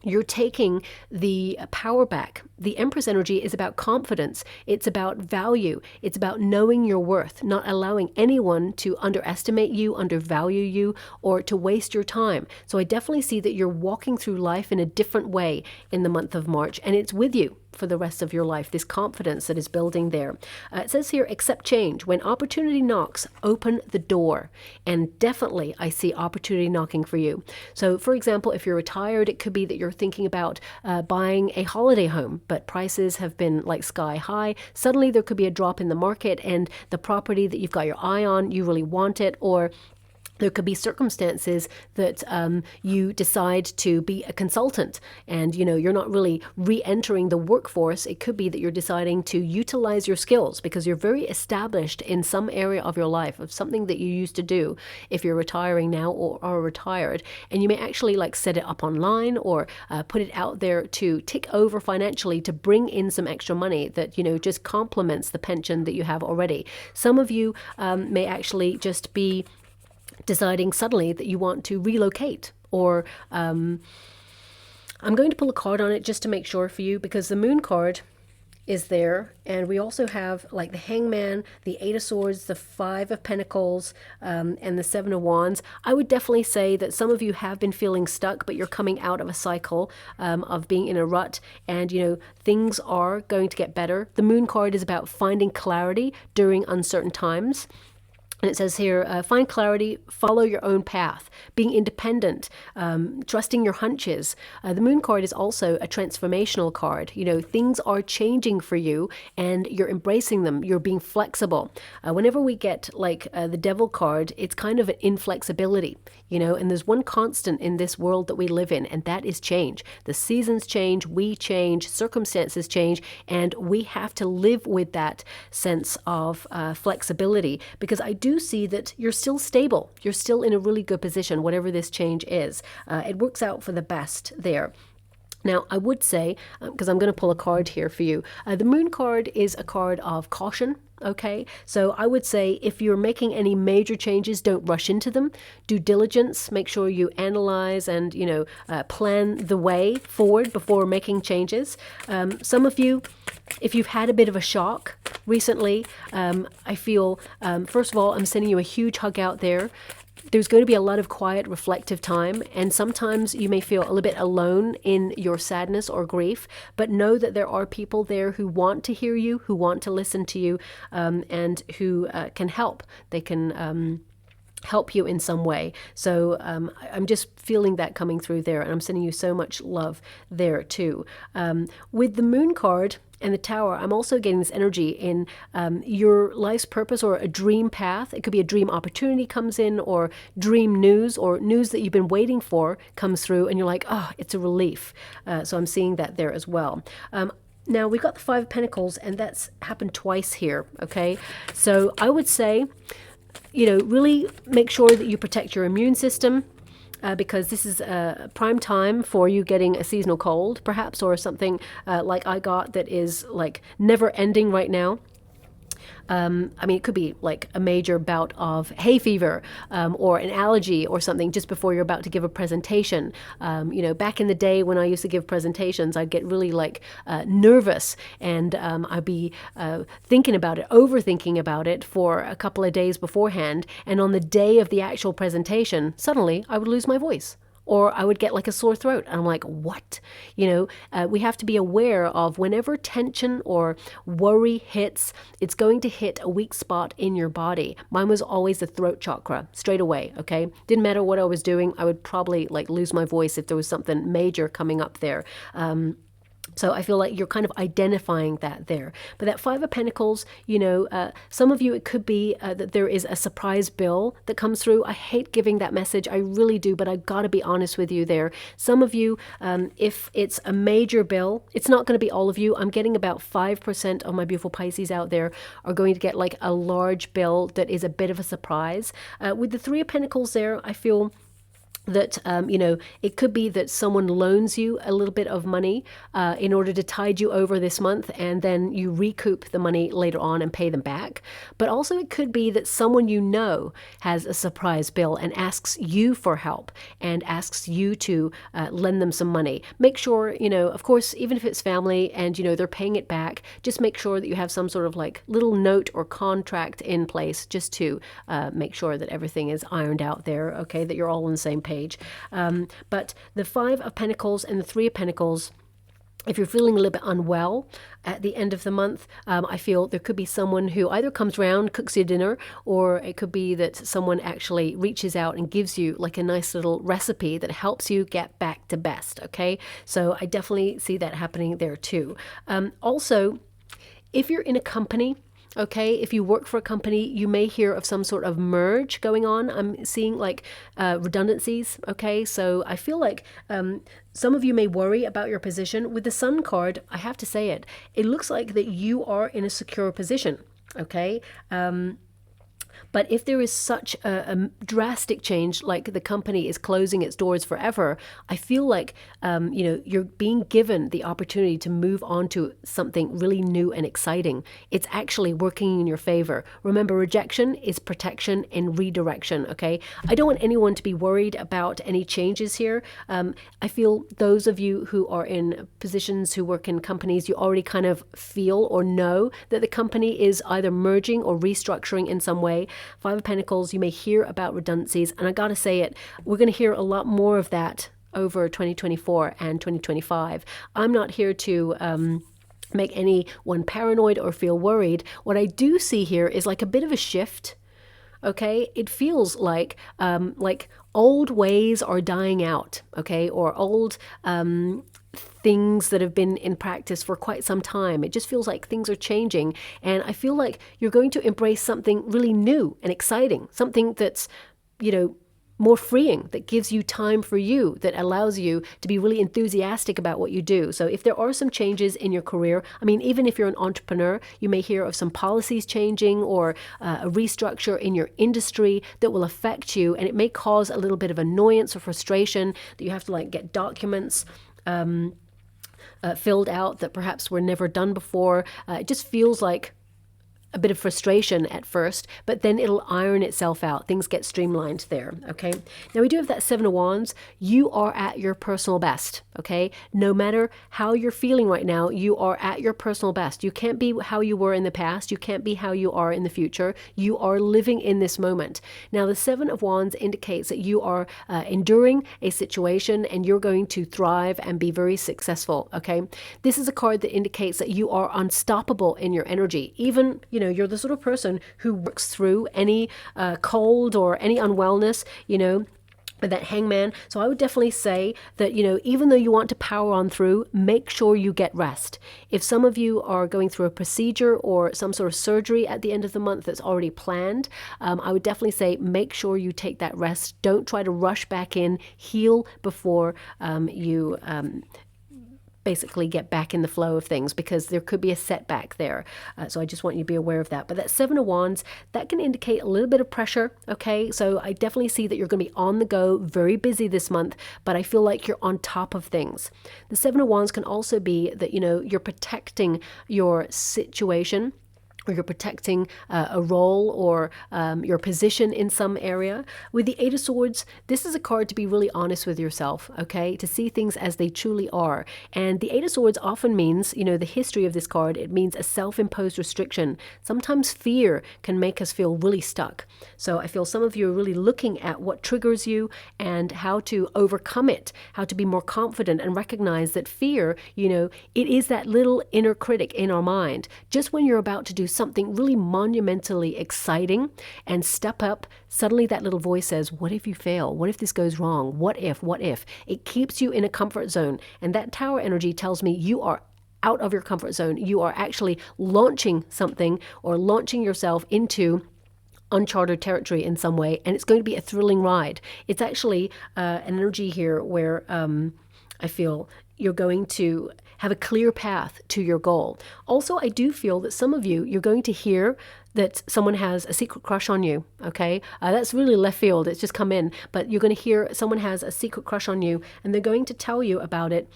you're taking the power back. The Empress energy is about confidence. It's about value. It's about knowing your worth, not allowing anyone to underestimate you, undervalue you, or to waste your time. So I definitely see that you're walking through life in a different way in the month of March, and it's with you for the rest of your life, this confidence that is building there. It says here, accept change. When opportunity knocks, open the door. And definitely I see opportunity knocking for you. So for example, if you're retired, it could be that you're thinking about buying a holiday home, but prices have been like sky high. Suddenly there could be a drop in the market, and the property that you've got your eye on, you really want it, or There could be circumstances that you decide to be a consultant and, you're not really re-entering the workforce. It could be that you're deciding to utilize your skills because you're very established in some area of your life, of something that you used to do if you're retiring now or are retired. And you may actually like set it up online or put it out there to tick over financially to bring in some extra money that, just complements the pension that you have already. Some of you may actually just be deciding suddenly that you want to relocate, or I'm going to pull a card on it just to make sure for you, because the Moon card is there, and we also have like the Hangman, the Eight of Swords, the Five of Pentacles, and the Seven of Wands. I would definitely say that some of you have been feeling stuck, but you're coming out of a cycle of being in a rut, and things are going to get better. The Moon card is about finding clarity during uncertain times. And it says here, find clarity, follow your own path, being independent, trusting your hunches. The Moon card is also a transformational card. Things are changing for you and you're embracing them. You're being flexible. Whenever we get like the Devil card, it's kind of an inflexibility, and there's one constant in this world that we live in, and that is change. The seasons change, we change, circumstances change, and we have to live with that sense of flexibility, because I do see that you're still stable. You're still in a really good position, whatever this change is. It works out for the best there. Now, I would say, because I'm going to pull a card here for you, the Moon card is a card of caution. Okay, so I would say if you're making any major changes, don't rush into them. Due diligence, make sure you analyze and, plan the way forward before making changes. Some of you, if you've had a bit of a shock recently, I feel, first of all, I'm sending you a huge hug out there. There's going to be a lot of quiet, reflective time, and sometimes you may feel a little bit alone in your sadness or grief, but know that there are people there who want to hear you, who want to listen to you, and who can help. They can help you in some way. So I'm just feeling that coming through there, and I'm sending you so much love there too. With the Moon card and the Tower, I'm also getting this energy in your life's purpose or a dream path. It could be a dream opportunity comes in, or dream news, or news that you've been waiting for comes through, and you're like, oh, it's a relief. So I'm seeing that there as well. Now, we've got the Five of Pentacles, and that's happened twice here, okay? So I would say, really make sure that you protect your immune system, because this is a prime time for you getting a seasonal cold, perhaps, or something like I got that is like never ending right now. It could be like a major bout of hay fever or an allergy or something just before you're about to give a presentation. Back in the day when I used to give presentations, I'd get really nervous, and I'd be thinking about it, overthinking about it for a couple of days beforehand. And on the day of the actual presentation, suddenly I would lose my voice. Or I would get like a sore throat. And I'm like, what? We have to be aware of whenever tension or worry hits, it's going to hit a weak spot in your body. Mine was always the throat chakra, straight away, okay? Didn't matter what I was doing. I would probably lose my voice if there was something major coming up there. So I feel like you're kind of identifying that there. But that Five of Pentacles, some of you, it could be that there is a surprise bill that comes through. I hate giving that message. I really do, but I've got to be honest with you there. Some of you, if it's a major bill, it's not going to be all of you. I'm getting about 5% of my beautiful Pisces out there are going to get like a large bill that is a bit of a surprise. With the Three of Pentacles there, I feel that, it could be that someone loans you a little bit of money in order to tide you over this month, and then you recoup the money later on and pay them back. But also it could be that someone has a surprise bill and asks you for help and asks you to lend them some money. Make sure, of course, even if it's family and, they're paying it back, just make sure that you have some sort of little note or contract in place just to make sure that everything is ironed out there, okay, that you're all on the same page. But the Five of Pentacles and the Three of Pentacles, if you're feeling a little bit unwell at the end of the month, I feel there could be someone who either comes around, cooks you dinner, or it could be that someone actually reaches out and gives you a nice little recipe that helps you get back to best, okay? So I definitely see that happening there too. Also, if you're in a company Okay, if you work for a company, you may hear of some sort of merge going on. I'm seeing like redundancies. Okay, so I feel like some of you may worry about your position. With the Sun card, I have to say it, it looks like that you are in a secure position. Okay, but if there is such a drastic change, like the company is closing its doors forever, I feel like, you're being given the opportunity to move on to something really new and exciting. It's actually working in your favor. Remember, rejection is protection and redirection, okay? I don't want anyone to be worried about any changes here. I feel those of you who are in positions, who work in companies, you already kind of feel or know that the company is either merging or restructuring in some way. Five of Pentacles, you may hear about redundancies, and I gotta say it, we're gonna hear a lot more of that over 2024 and 2025. I'm not here to make anyone paranoid or feel worried. What I do see here is like a bit of a shift. Okay, it feels like old ways are dying out. Okay, or old things that have been in practice for quite some time. It just feels like things are changing, and I feel like you're going to embrace something really new and exciting, something that's, more freeing, that gives you time for you, that allows you to be really enthusiastic about what you do. So if there are some changes in your career, I mean, even if you're an entrepreneur, you may hear of some policies changing or a restructure in your industry that will affect you, and it may cause a little bit of annoyance or frustration that you have to get documents filled out that perhaps were never done before. It just feels like a bit of frustration at first, but then it'll iron itself out. Things get streamlined there, okay? Now we do have that Seven of Wands. You are at your personal best, okay? No matter how you're feeling right now, you are at your personal best. You can't be how you were in the past. You can't be how you are in the future. You are living in this moment. Now the Seven of Wands indicates that you are enduring a situation and you're going to thrive and be very successful, okay? This is a card that indicates that you are unstoppable in your energy. Even, you're the sort of person who works through any cold or any unwellness, with that Hangman. So I would definitely say that, even though you want to power on through, make sure you get rest. If some of you are going through a procedure or some sort of surgery at the end of the month that's already planned, I would definitely say make sure you take that rest. Don't try to rush back in. Heal before you basically get back in the flow of things, because there could be a setback there. So I just want you to be aware of that. But that Seven of Wands, that can indicate a little bit of pressure, okay? So I definitely see that you're going to be on the go, very busy this month, but I feel like you're on top of things. The Seven of Wands can also be that, you're protecting your situation, or you're protecting a role or your position in some area. With the Eight of Swords, this is a card to be really honest with yourself, okay? To see things as they truly are. And the Eight of Swords often means, the history of this card, it means a self-imposed restriction. Sometimes fear can make us feel really stuck. So I feel some of you are really looking at what triggers you and how to overcome it, how to be more confident and recognize that fear, it is that little inner critic in our mind. Just when you're about to do something really monumentally exciting and step up, suddenly that little voice says, what if you fail? What if this goes wrong? What if? It keeps you in a comfort zone. And that Tower energy tells me you are out of your comfort zone. You are actually launching something or launching yourself into uncharted territory in some way, and it's going to be a thrilling ride. It's actually an energy here where I feel you're going to have a clear path to your goal. Also, I do feel that some of you, you're going to hear that someone has a secret crush on you, okay? That's really left field, it's just come in, but you're going to hear someone has a secret crush on you, and they're going to tell you about it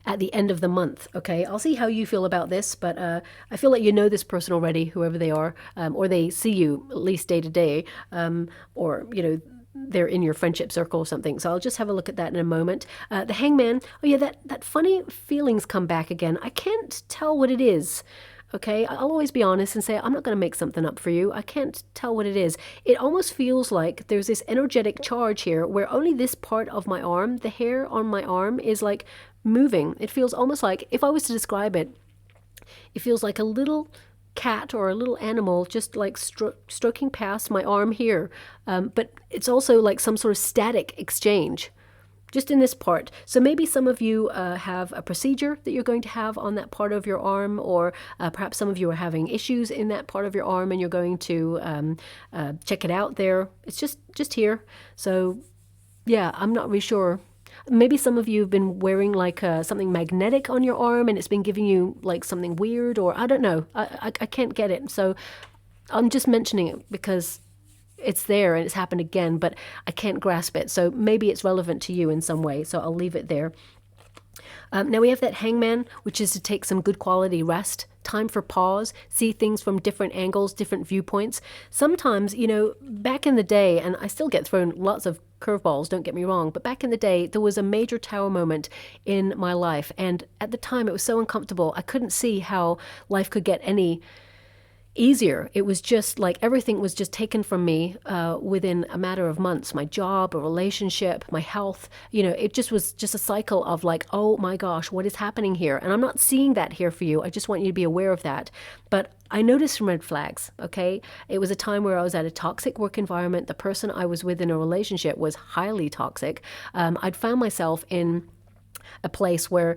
at the end of the month, okay? I'll see how you feel about this, but I feel like you know this person already, whoever they are, or they see you at least day to day, or, they're in your friendship circle or something. So I'll just have a look at that in a moment. The Hangman, oh yeah, that funny feelings come back again. I can't tell what it is. Okay, I'll always be honest and say, I'm not going to make something up for you. I can't tell what it is. It almost feels like there's this energetic charge here where only this part of my arm, the hair on my arm, is like moving. It feels almost like, if I was to describe it, it feels like a little cat or a little animal just like stroking past my arm here. But it's also like some sort of static exchange. just in this part. So maybe some of you have a procedure that you're going to have on that part of your arm, or perhaps some of you are having issues in that part of your arm and you're going to check it out there. It's just here. So yeah, I'm not really sure. Maybe some of you have been wearing like something magnetic on your arm and it's been giving you like something weird, or I don't know. I can't get it. So I'm just mentioning it because it's there and it's happened again, but I can't grasp it. So maybe it's relevant to you in some way. So I'll leave it there. Now we have that Hangman, which is to take some good quality rest, time for pause, see things from different angles, different viewpoints. Sometimes, you know, back in the day, and I still get thrown lots of curveballs, don't get me wrong, but back in the day, there was a major tower moment in my life. And at the time, it was so uncomfortable. I couldn't see how life could get any easier. It was just like everything was just taken from me within a matter of months. My job, a relationship, my health, you know, it just was just a cycle of like, oh my gosh, what is happening here? And I'm not seeing that here for you. I just want you to be aware of that. But I noticed some red flags, okay? It was a time where I was at a toxic work environment. The person I was with in a relationship was highly toxic. I'd found myself in a place where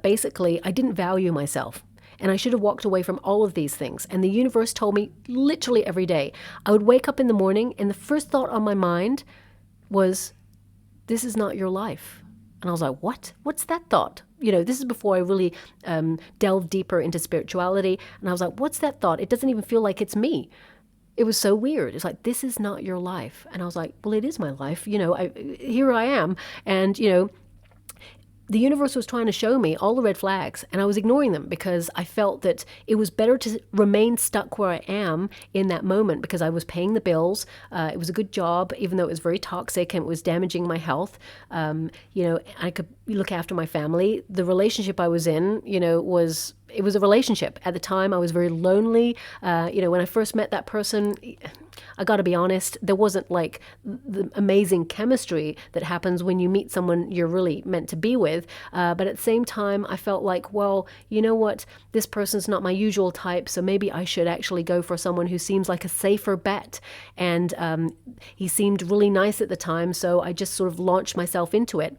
basically I didn't value myself. And I should have walked away from all of these things. And the universe told me literally every day. I would wake up in the morning and the first thought on my mind was, this is not your life. And I was like, what? What's that thought? You know, this is before I really delved deeper into spirituality. And I was like, what's that thought? It doesn't even feel like it's me. It was so weird. It's like, this is not your life. And I was like, well, it is my life. You know, here I am. And, you know, the universe was trying to show me all the red flags, and I was ignoring them because I felt that it was better to remain stuck where I am in that moment because I was paying the bills. It was a good job, even though it was very toxic and it was damaging my health. You know, I could look after my family. The relationship I was in, you know, it was a relationship. At the time, I was very lonely. You know, when I first met that person, I got to be honest, there wasn't like the amazing chemistry that happens when you meet someone you're really meant to be with. But at the same time, I felt like, well, you know what? This person's not my usual type, so maybe I should actually go for someone who seems like a safer bet. And he seemed really nice at the time, so I just sort of launched myself into it.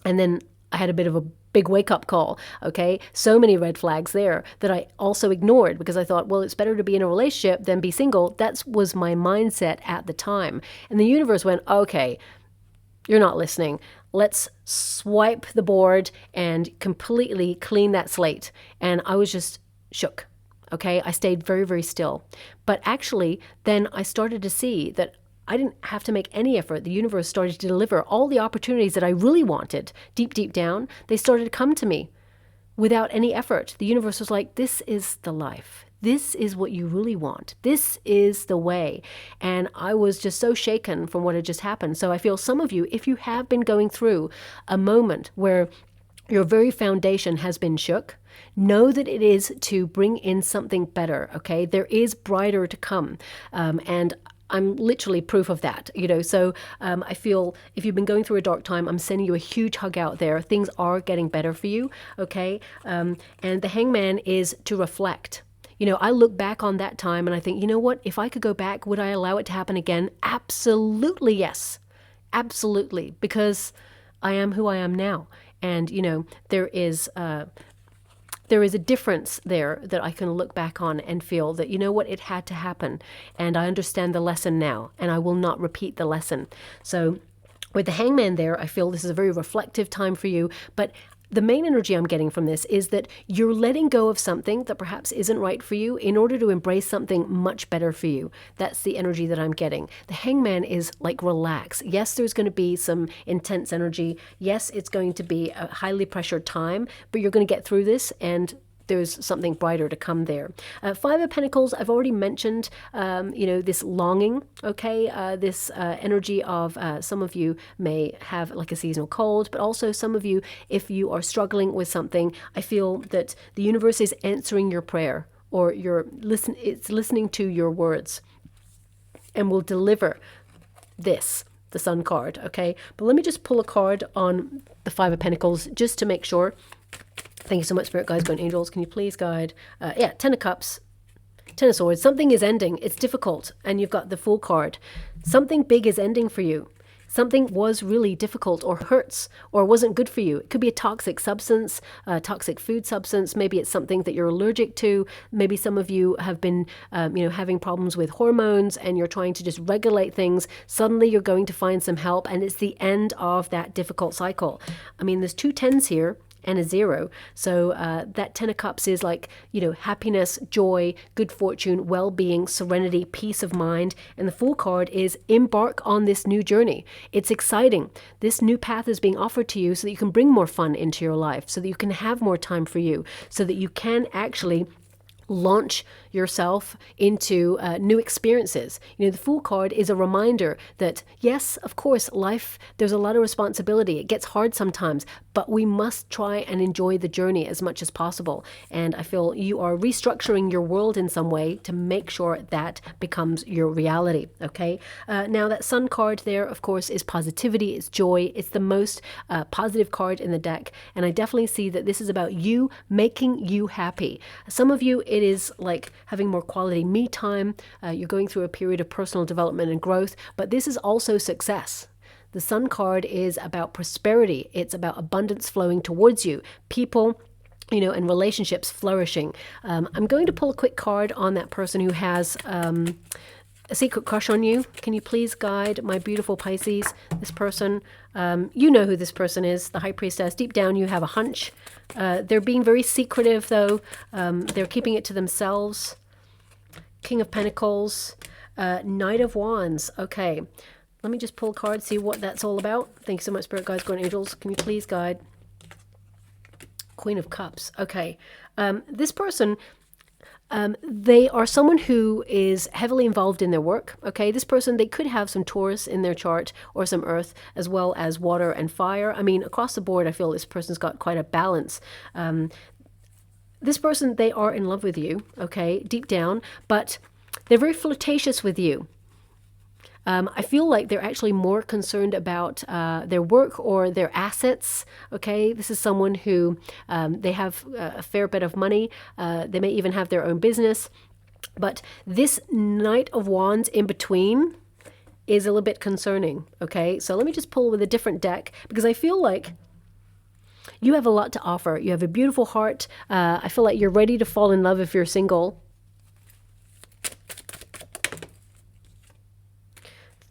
And then I had a bit of a big wake-up call, okay? So many red flags there that I also ignored because I thought, well, it's better to be in a relationship than be single. That was my mindset at the time. And the universe went, okay, you're not listening. Let's swipe the board and completely clean that slate. And I was just shook, okay? I stayed very, very still. But actually, then I started to see that I didn't have to make any effort. The universe started to deliver all the opportunities that I really wanted. Deep, deep down, they started to come to me without any effort. The universe was like, this is the life. This is what you really want. This is the way. And I was just so shaken from what had just happened. So I feel some of you, if you have been going through a moment where your very foundation has been shook, know that it is to bring in something better, okay? There is brighter to come. And I'm literally proof of that, you know. So I feel if you've been going through a dark time, I'm sending you a huge hug out there. Things are getting better for you, okay? And the Hangman is to reflect. You know, I look back on that time and I think, you know what? If I could go back, would I allow it to happen again? Absolutely, yes. Absolutely. Because I am who I am now. And, you know, there is a difference there that I can look back on and feel that, you know what, it had to happen. And I understand the lesson now, and I will not repeat the lesson. So with the Hangman there, I feel this is a very reflective time for you. But the main energy I'm getting from this is that you're letting go of something that perhaps isn't right for you in order to embrace something much better for you. That's the energy that I'm getting. The Hangman is like relax. Yes, there's going to be some intense energy. Yes, it's going to be a highly pressured time, but you're going to get through this and there's something brighter to come there. Five of Pentacles, I've already mentioned, you know, this longing, okay? This energy of some of you may have like a seasonal cold, but also some of you, if you are struggling with something, I feel that the universe is answering your prayer or it's listening to your words and will deliver this, the Sun card, okay? But let me just pull a card on the Five of Pentacles just to make sure. Thank you so much, Spirit Guides, Guardian Angels. Can you please guide? Yeah, Ten of Cups, Ten of Swords. Something is ending. It's difficult. And you've got the Fool card. Something big is ending for you. something was really difficult or hurts or wasn't good for you. It could be a toxic substance, a toxic food substance. Maybe it's something that you're allergic to. Maybe some of you have been, having problems with hormones and you're trying to just regulate things. Suddenly you're going to find some help, and it's the end of that difficult cycle. I mean, there's 2 10s here and a 0. So that 10 of Cups is like, happiness, joy, good fortune, well-being, serenity, peace of mind. And the Fool card is embark on this new journey. It's exciting. This new path is being offered to you so that you can bring more fun into your life, so that you can have more time for you, so that you can actually launch yourself into new experiences. The Fool card is a reminder that, yes, of course, life, there's a lot of responsibility. It gets hard sometimes, but we must try and enjoy the journey as much as possible. And I feel you are restructuring your world in some way to make sure that becomes your reality. Okay. Now that Sun card there, of course, is positivity. It's joy. It's the most positive card in the deck. And I definitely see that this is about you making you happy. Some of you, it is like having more quality me time. You're going through a period of personal development and growth, but this is also success. The Sun card is about prosperity. It's about abundance flowing towards you, people, and relationships flourishing. I'm going to pull a quick card on that person who has a secret crush on you. Can you please guide my beautiful Pisces? This person, you know who this person is, the High Priestess. Deep down, you have a hunch. They're being very secretive, though. They're keeping it to themselves. King of Pentacles, Knight of Wands. Okay, let me just pull a card, see what that's all about. Thank you so much, Spirit Guides, Guardian Angels. Can you please guide? Queen of Cups. Okay, this person, they are someone who is heavily involved in their work. Okay, this person, they could have some Taurus in their chart or some Earth, as well as water and fire. I mean, across the board, I feel this person's got quite a balance. This person, they are in love with you, okay, deep down, but they're very flirtatious with you. I feel like they're actually more concerned about their work or their assets. Okay, this is someone who they have a fair bit of money. They may even have their own business. But this Knight of Wands in between is a little bit concerning. Okay, so let me just pull with a different deck, because I feel like you have a lot to offer. You have a beautiful heart. I feel like you're ready to fall in love if you're single.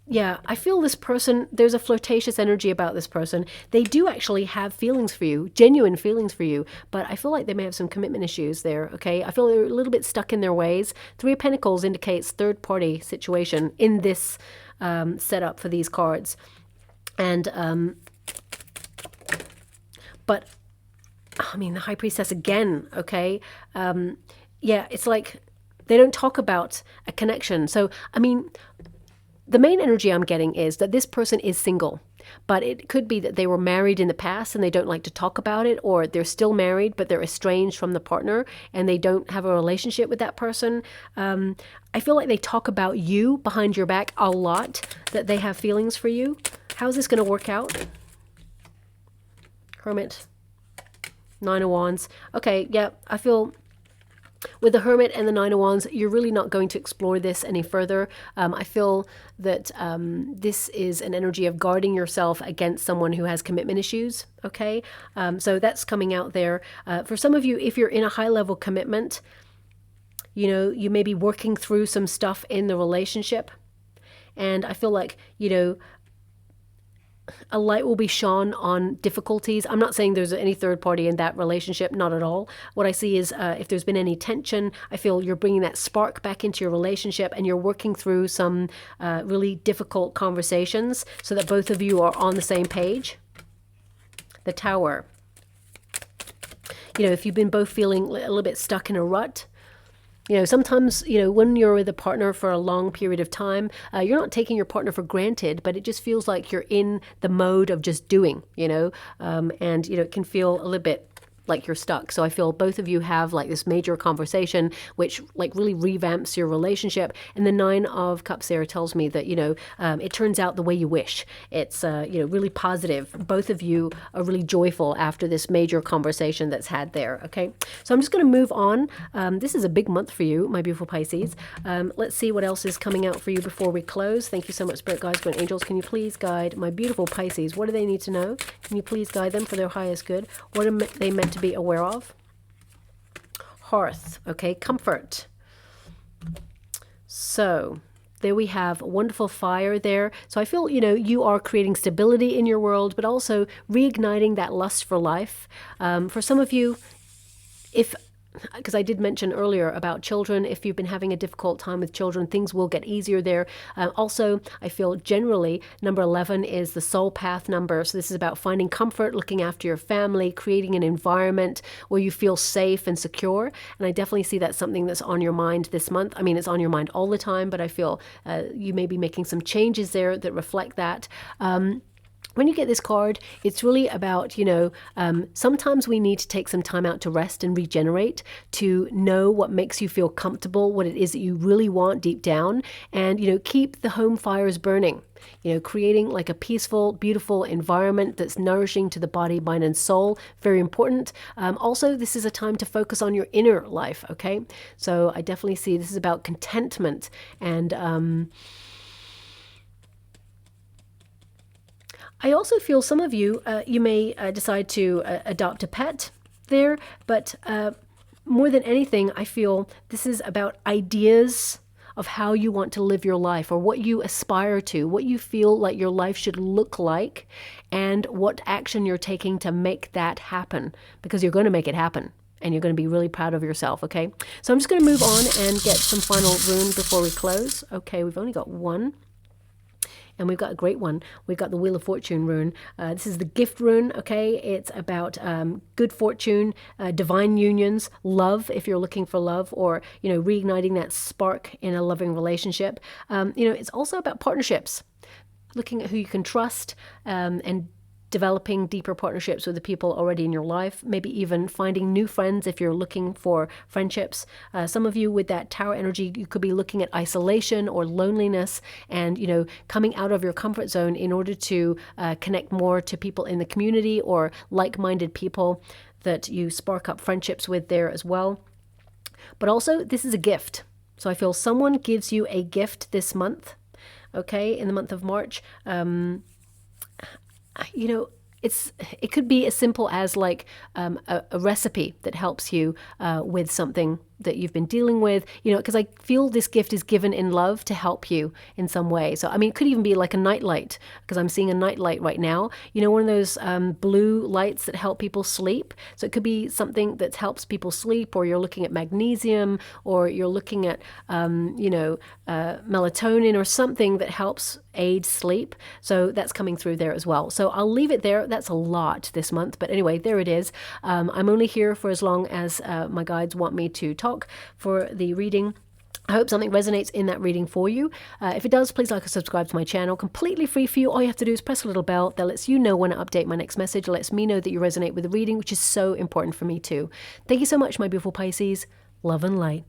Yeah, I feel this person, there's a flirtatious energy about this person. They do actually have feelings for you, genuine feelings for you, but I feel like they may have some commitment issues there, okay? I feel they're a little bit stuck in their ways. 3 of Pentacles indicates third-party situation in this setup for these cards. And, but, I mean, the High Priestess again, okay? Yeah, it's like they don't talk about a connection. So, I mean, the main energy I'm getting is that this person is single, but it could be that they were married in the past and they don't like to talk about it, or they're still married but they're estranged from the partner and they don't have a relationship with that person. I feel like they talk about you behind your back a lot, that they have feelings for you. How's this going to work out? Hermit, 9 of Wands. Okay, yeah, I feel with the Hermit and the 9 of Wands, you're really not going to explore this any further. I feel that this is an energy of guarding yourself against someone who has commitment issues, okay? So that's coming out there. For some of you, if you're in a high-level commitment, you may be working through some stuff in the relationship. And I feel like, a light will be shone on difficulties. I'm not saying there's any third party in that relationship, not at all. What I see is if there's been any tension, I feel you're bringing that spark back into your relationship and you're working through some really difficult conversations so that both of you are on the same page. The Tower. If you've been both feeling a little bit stuck in a rut, sometimes, when you're with a partner for a long period of time, you're not taking your partner for granted, but it just feels like you're in the mode of just doing, and, it can feel a little bit like you're stuck. So I feel both of you have like this major conversation, which like really revamps your relationship. And the Nine of Cups there tells me that, it turns out the way you wish. It's, really positive. Both of you are really joyful after this major conversation that's had there. Okay. So I'm just going to move on. This is a big month for you, my beautiful Pisces. Let's see what else is coming out for you before we close. Thank you so much, Spirit Guides and Angels. Can you please guide my beautiful Pisces? What do they need to know? Can you please guide them for their highest good? What are they meant to be aware of? Hearth, okay, comfort. So there we have wonderful fire there. So I feel, you are creating stability in your world, but also reigniting that lust for life. For some of you, because I did mention earlier about children, if you've been having a difficult time with children, things will get easier there. Also, I feel generally number 11 is the soul path number. So this is about finding comfort, looking after your family, creating an environment where you feel safe and secure. And I definitely see that's something that's on your mind this month. I mean, it's on your mind all the time, but I feel you may be making some changes there that reflect that. When you get this card, it's really about, sometimes we need to take some time out to rest and regenerate, to know what makes you feel comfortable, what it is that you really want deep down, and, keep the home fires burning. Creating like a peaceful, beautiful environment that's nourishing to the body, mind, and soul. Very important. Also, this is a time to focus on your inner life, okay? So I definitely see this is about contentment and... I also feel some of you, you may decide to adopt a pet there, but more than anything, I feel this is about ideas of how you want to live your life, or what you aspire to, what you feel like your life should look like, and what action you're taking to make that happen, because you're going to make it happen. And you're going to be really proud of yourself, okay? So I'm just going to move on and get some final rune before we close. Okay, we've only got one. And we've got a great one. We've got the Wheel of Fortune rune. This is the gift rune, okay? It's about good fortune, divine unions, love, if you're looking for love, or, reigniting that spark in a loving relationship. It's also about partnerships, looking at who you can trust and developing deeper partnerships with the people already in your life, maybe even finding new friends if you're looking for friendships. Some of you with that tower energy, you could be looking at isolation or loneliness and, coming out of your comfort zone in order to connect more to people in the community or like-minded people that you spark up friendships with there as well. But also, this is a gift. So I feel someone gives you a gift this month, okay, in the month of March. It could be as simple as like a recipe that helps you with something that you've been dealing with, because I feel this gift is given in love to help you in some way. So, it could even be like a nightlight, because I'm seeing a nightlight right now, one of those blue lights that help people sleep. So it could be something that helps people sleep, or you're looking at magnesium, or you're looking at, melatonin or something that helps aid sleep. So that's coming through there as well. So I'll leave it there. That's a lot this month. But anyway, there it is. I'm only here for as long as my guides want me to talk for the reading. I hope something resonates in that reading for you. If it does, please like or subscribe to my channel. Completely free for you. All you have to do is press a little bell that lets you know when I update my next message. It lets me know that you resonate with the reading, which is so important for me too. Thank you so much, my beautiful Pisces. Love and light.